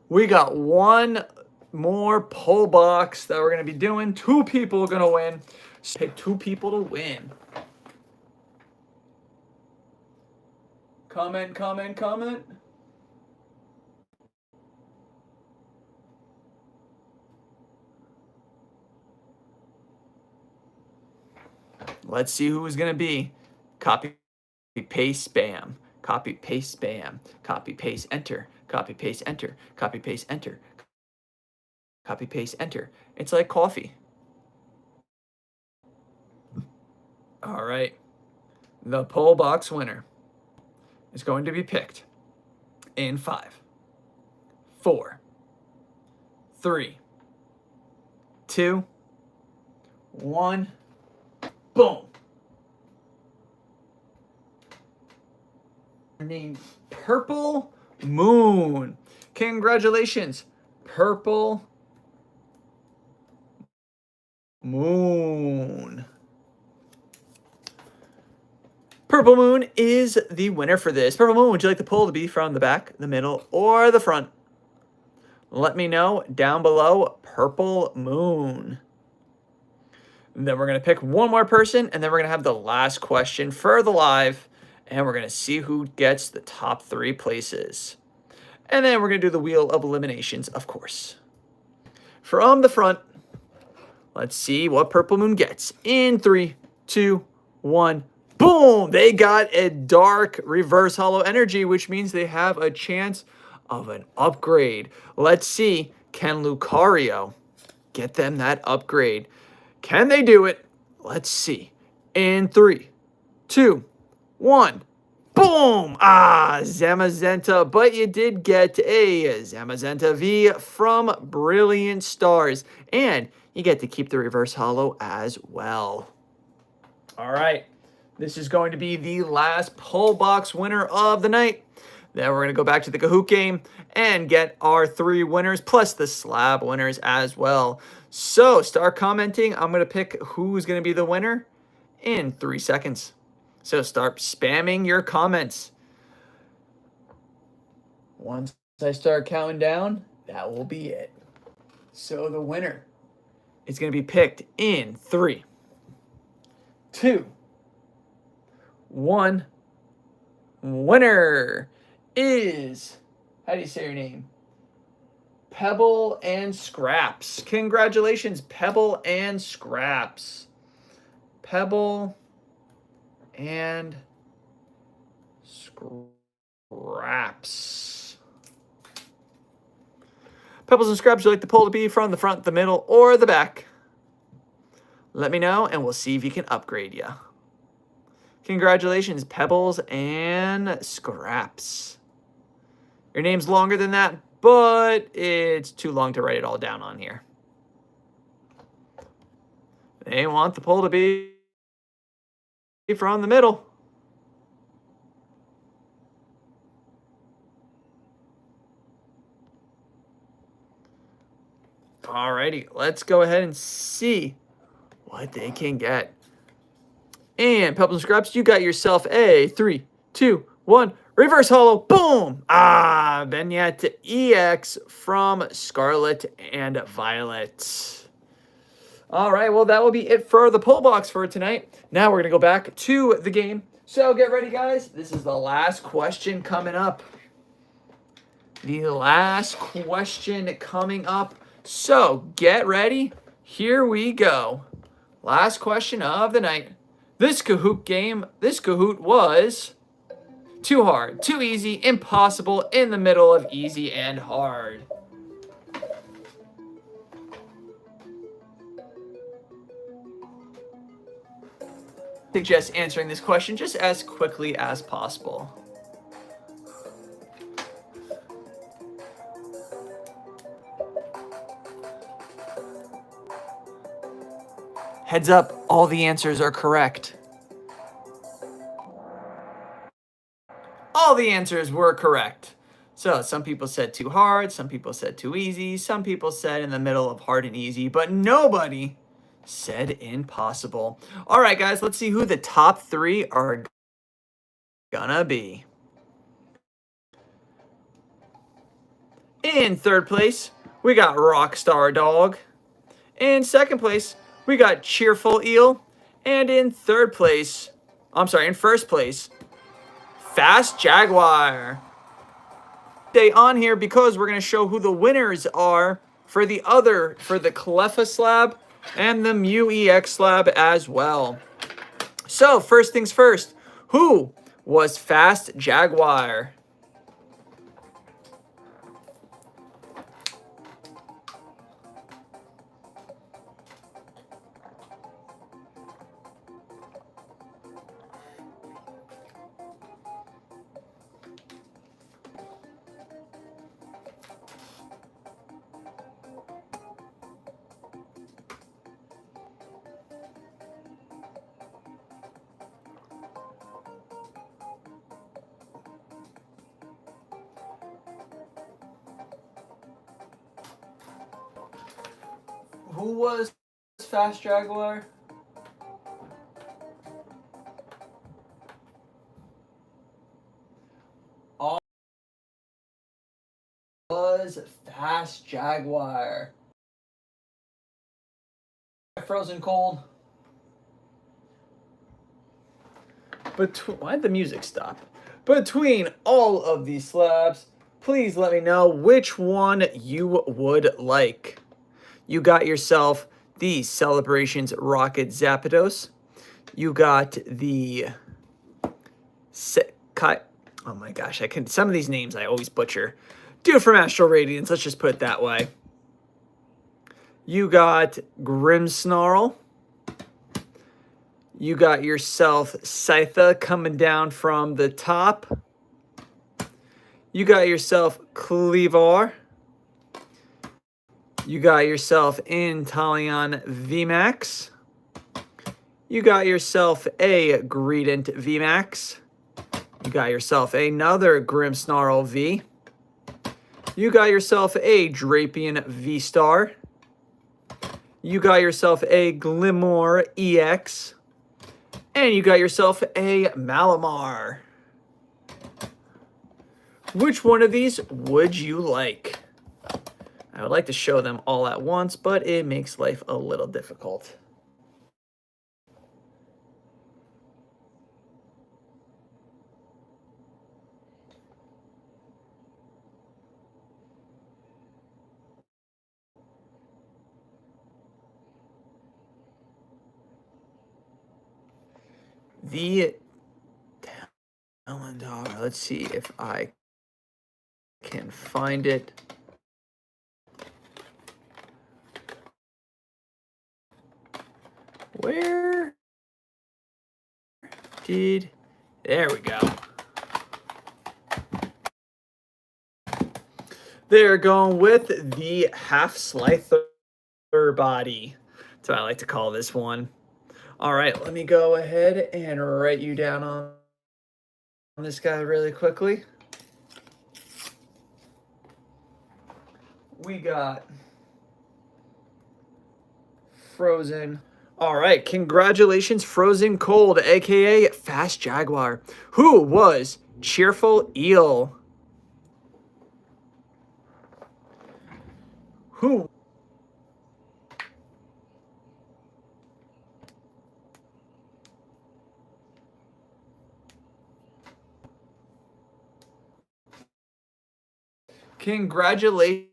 we got one more poll box that we're going to be doing. 2 people are going to win. Pick 2 people to win. Comment, comment, comment. Let's see who is going to be. Copy, paste, spam. copy, paste, bam, copy, paste, enter, copy, paste, enter, copy, paste, enter, copy, paste, enter. It's like coffee. All right. The poll box winner is going to be picked in 5, 4, 3, 2, 1. Boom. Named Purple Moon. Congratulations, Purple Moon. Purple Moon is the winner for this. Purple Moon, would you like the poll to be from the back, the middle, or the front? Let me know down below. Purple Moon. And then we're going to pick one more person, and then we're going to have the last question for the live, and we're going to see who gets the top 3 places. And then we're going to do the wheel of eliminations, of course. From the front, let's see what Purple Moon gets. In 3, 2, 1. Boom! They got a dark reverse hollow energy, which means they have a chance of an upgrade. Let's see, can Lucario get them that upgrade? Can they do it? Let's see. In 3, 2, 1. Boom! Zamazenta, but you did get a Zamazenta V from Brilliant Stars, and you get to keep the reverse hollow as well. All right. This is going to be the last poll box winner of the night. Then we're going to go back to the Kahoot game and get our 3 winners, plus the slab winners as well. So start commenting. I'm going to pick who's going to be the winner in 3 seconds. So start spamming your comments. Once I start counting down, that will be it. So the winner is going to be picked in 3, 2, 1. Winner is, how do you say your name? Pebble and Scraps. Congratulations, Pebble and Scraps. Pebble and Scraps. Pebbles and Scraps, you like the poll to be from the front, the middle, or the back? Let me know, and we'll see if you can upgrade you. Congratulations, Pebbles and Scraps. Your name's longer than that, but it's too long to write it all down on here. They want the poll to be from the middle. Alrighty, let's go ahead and see what they can get. And Pebbles and Scraps, you got yourself a 3, 2, 1 reverse hollow. Boom! Benyat EX from Scarlet and Violet. All right, well, that will be it for the poll box for tonight. Now we're going to go back to the game. So get ready, guys. This is the last question coming up. The last question coming up. So get ready. Here we go. Last question of the night. This Kahoot was too hard, too easy, impossible, in the middle of easy and hard. Suggest answering this question just as quickly as possible. Heads up, all the answers are correct. All the answers were correct. So some people said too hard, some people said too easy, some people said in the middle of hard and easy, but nobody said impossible. All right, guys, let's see who the top 3 are gonna be. In 3rd place, we got Rockstar Dog. In 2nd place, we got Cheerful Eel. And in 1st place, Fast Jaguar. Stay on here because we're going to show who the winners are for the Cleffa slab and the Mew EX slab as well. So, first things first, who was Fast Jaguar. Who was Fast Jaguar? All was Fast Jaguar. Frozen cold. But why'd the music stop? Between all of these slabs, please let me know which one you would like. You got yourself the Celebrations Rocket Zapdos. You got the oh my gosh, some of these names I always butcher. Dude from Astral Radiance, let's just put it that way. You got Grimmsnarl. You got yourself Scytha coming down from the top. You got yourself Kleavor. You got yourself Inteleon VMAX. You got yourself a Greedent VMAX. You got yourself another Grimmsnarl V. You got yourself a Drapion V-Star. You got yourself a Glimmer EX. And you got yourself a Malamar. Which one of these would you like? I would like to show them all at once, but it makes life a little difficult. The Talendar, let's see if I can find it. Where did... There we go. They're going with the half Slifer body. That's what I like to call this one. All right, let me go ahead and write you down on this guy really quickly. We got Frozen. All right, congratulations, Frozen Cold, aka Fast Jaguar. Who was Cheerful Eel? Who? Congratulations,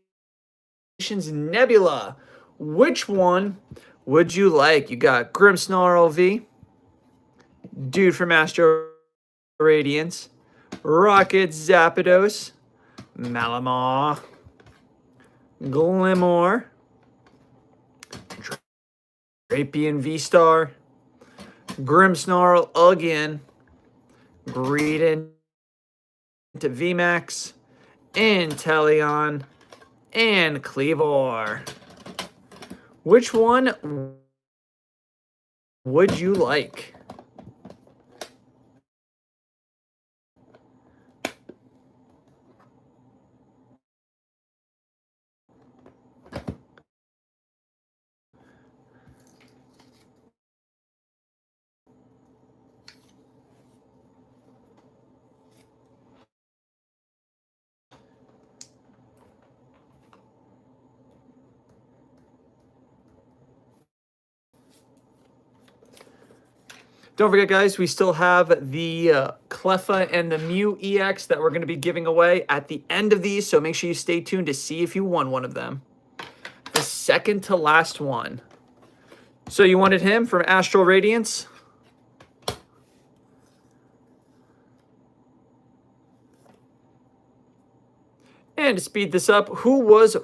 Nebula. Which one would you like? You got Grimmsnarl V, Dude from Astro Radiance, Rocket Zapdos, Malamar, Glimmer, Drapion V-Star, Grimmsnarl again, Greedent VMAX, Inteleon, and Kleavor. Which one would you like? Don't forget, guys, we still have the Cleffa and the Mew EX that we're going to be giving away at the end of these, so make sure you stay tuned to see if you won one of them. The second to last one. So you wanted him from Astral Radiance? And to speed this up, who was...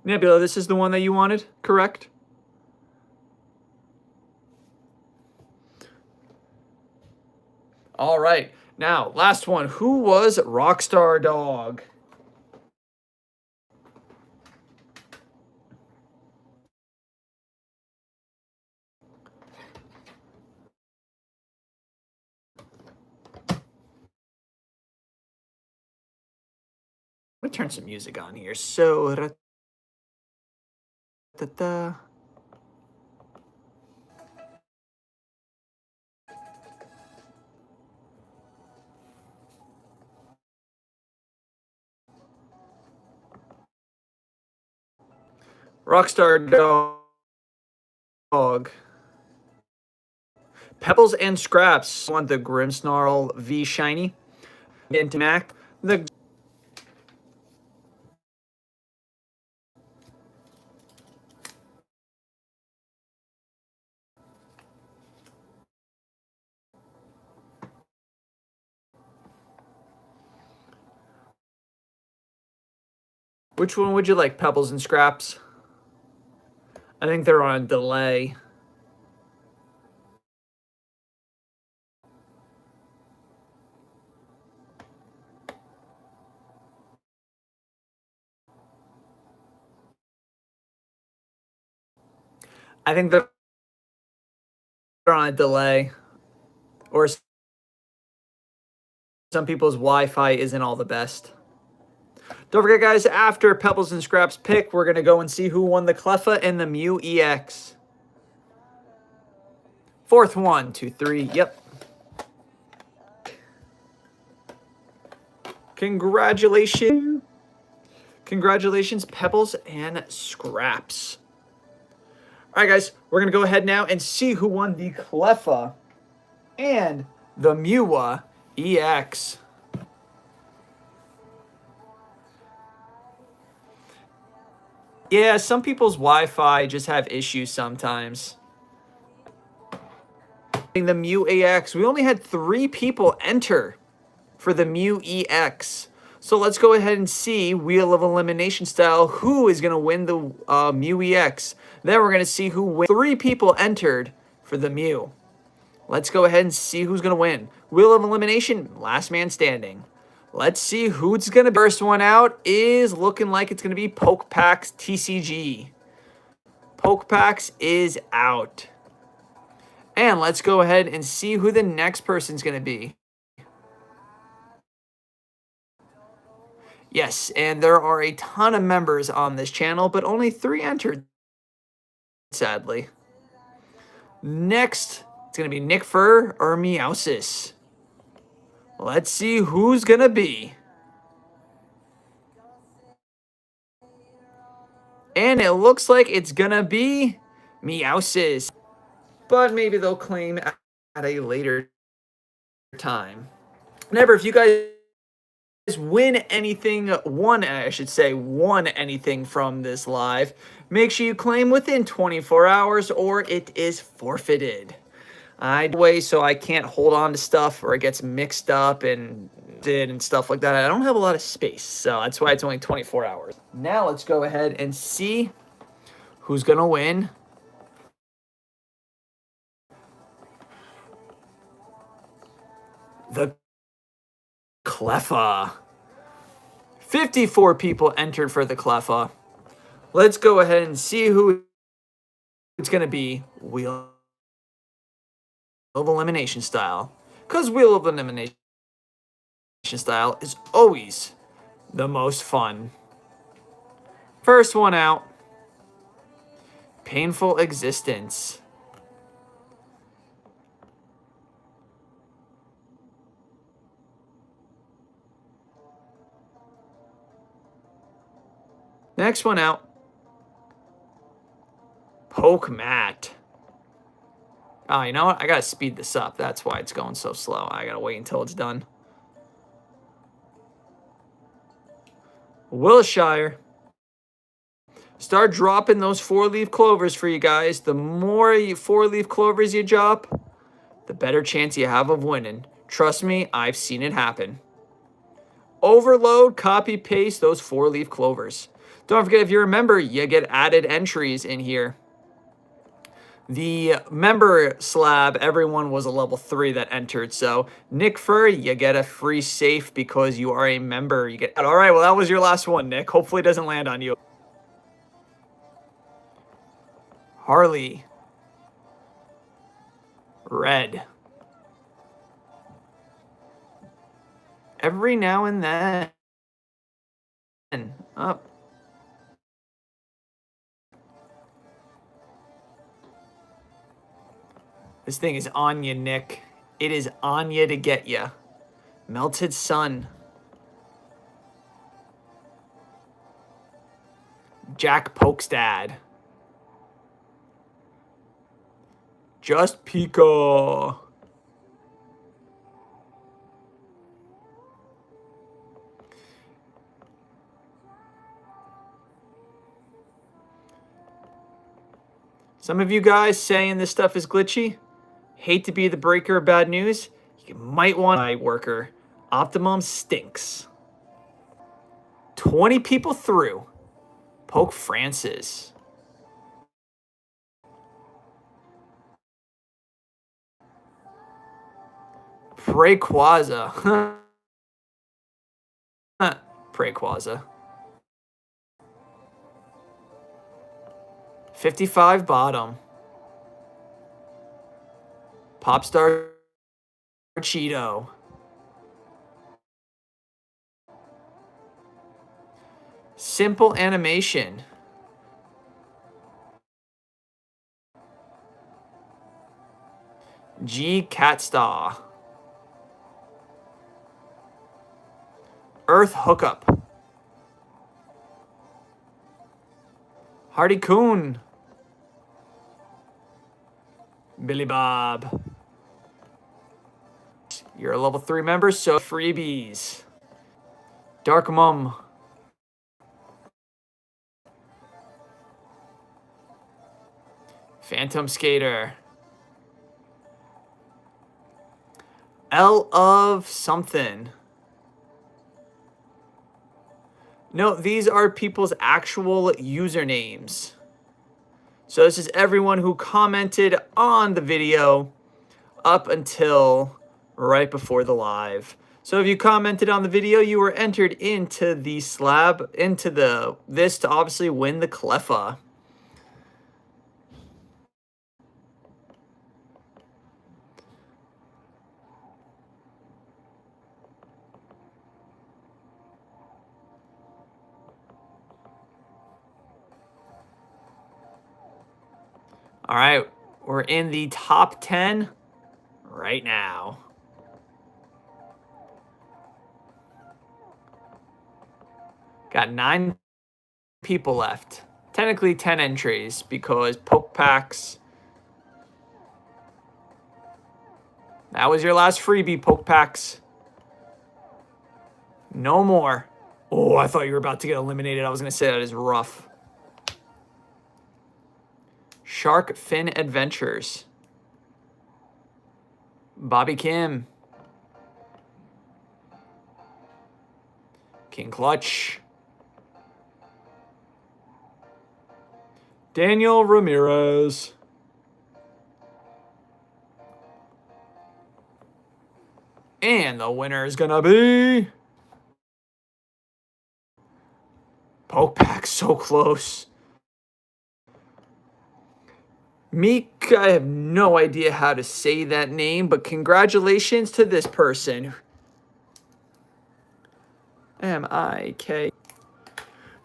Nebula, this is the one that you wanted, correct? All right. Now, last one. Who was Rockstar Dog? Let me turn some music on here. So, Rockstar Dog. Pebbles and Scraps. I want the Grimmsnarl V Shiny. Into Mac. Which one would you like, Pebbles and Scraps? I think they're on delay. I think they're on a delay. Or some people's Wi-Fi isn't all the best. Don't forget, guys, after Pebbles and Scraps pick, we're going to go and see who won the Cleffa and the Mew EX. Fourth, 1, 2, 3. Yep. Congratulations. Congratulations, Pebbles and Scraps. All right, guys, we're going to go ahead now and see who won the Cleffa and the Mew EX. Yeah, some people's Wi-Fi just have issues sometimes. The Mew EX, we only had 3 people enter for the Mew EX. So let's go ahead and see, Wheel of Elimination style, who is going to win the Mew EX. Then we're going to see who wins. 3 people entered for the Mew. Let's go ahead and see who's going to win. Wheel of Elimination, last man standing. Let's see who's going to be. First one out is looking like it's going to be PokePax TCG. PokePax is out. And let's go ahead and see who the next person's going to be. Yes, and there are a ton of members on this channel, but only 3 entered, sadly. Next, it's going to be Nick Fur or Meowsis. Let's see who's going to be. And it looks like it's going to be Meowsis. But maybe they'll claim at a later time. Never, if you guys won anything from this live, make sure you claim within 24 hours or it is forfeited. So I can't hold on to stuff or it gets mixed up and stuff like that. I don't have a lot of space, so that's why it's only 24 hours. Now let's go ahead and see who's gonna win the Cleffa. 54 people entered for the Cleffa. Let's go ahead and see who it's going to be. Wheel of Elimination style. Because Wheel of Elimination style is always the most fun. First one out. Painful Existence. Next one out. PokeMat. Oh, you know what? I gotta speed this up. That's why it's going so slow. I gotta wait until it's done. Wilshire. Start dropping those 4-leaf clovers for you guys. The more 4-leaf clovers you drop, the better chance you have of winning. Trust me, I've seen it happen. Overload, copy, paste those 4-leaf clovers. Don't forget, if you're a member, you get added entries in here. The member slab, everyone was a level 3 that entered. So, Nick Fur, you get a free safe because you are a member. You get. All right, well, that was your last one, Nick. Hopefully it doesn't land on you. Harley. Red. Every now and then. Up. This thing is on you, Nick. It is on you to get you. Melted Sun. Jack Pokestad. Just Pika. Some of you guys saying this stuff is glitchy. Hate to be the breaker of bad news. You might want my worker. Optimum stinks. 20 people through. Poke Francis. Prequaza. Prequaza. 55 bottom. Popstar Cheeto. Simple animation. G Catstar. Earth Hookup. Hardy Coon. Billy Bob. You're a level 3 member, so freebies. Dark Mum. Phantom Skater. L of something. No, these are people's actual usernames. So this is everyone who commented on the video up until right before the live. So if you commented on the video, you were entered into the slab, into this to obviously win the Cleffa. All right, we're in the top 10 right now. Got 9 people left. Technically 10 entries because poke packs. That was your last freebie, poke packs. No more. Oh, I thought you were about to get eliminated. I was going to say that is rough. Shark Fin Adventures. Bobby Kim. King Clutch. Daniel Ramirez. And the winner is going to be... Poke Pack, so close. Meek, I have no idea how to say that name, but congratulations to this person. M-I-K.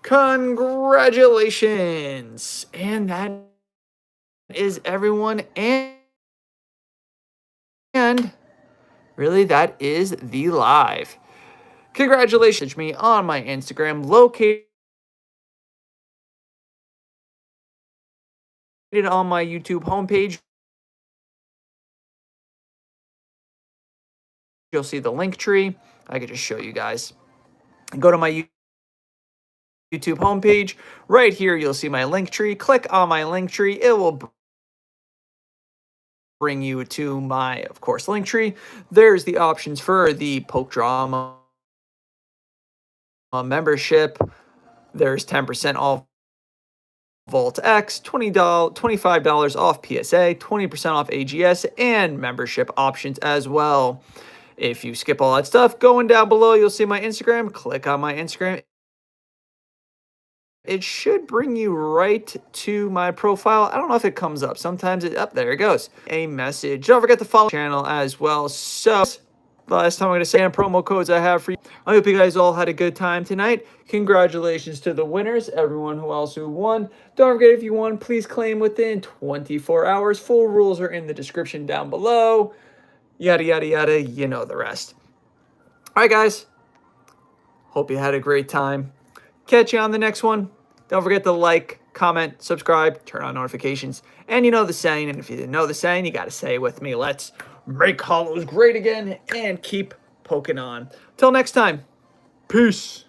Congratulations. And that is everyone. And really, that is the live. Congratulations to me on my Instagram, located on my YouTube homepage. You'll see the link tree. I could just show you guys. Go to my YouTube homepage. Right here, you'll see my link tree. Click on my link tree. It will bring you to my, of course, link tree. There's the options for the Poke Drama membership. There's 10% off Vault X, $25 off PSA, 20% off AGS, and membership options as well. If you skip all that stuff, going down below, you'll see my Instagram. Click on my Instagram. It should bring you right to my profile. I don't know if it comes up. Sometimes there it goes. A message. Don't forget to follow the channel as well. So, last time I'm going to say promo codes I have for you. I hope you guys all had a good time tonight. Congratulations to the winners, everyone who also won. Don't forget, if you won, please claim within 24 hours. Full rules are in the description down below. Yada, yada, yada. You know the rest. All right, guys. Hope you had a great time. Catch you on the next one. Don't forget to like, comment, subscribe, turn on notifications. And you know the saying, and if you didn't know the saying, you got to say it with me. Let's make hollows great again and keep poking on. Till next time, peace.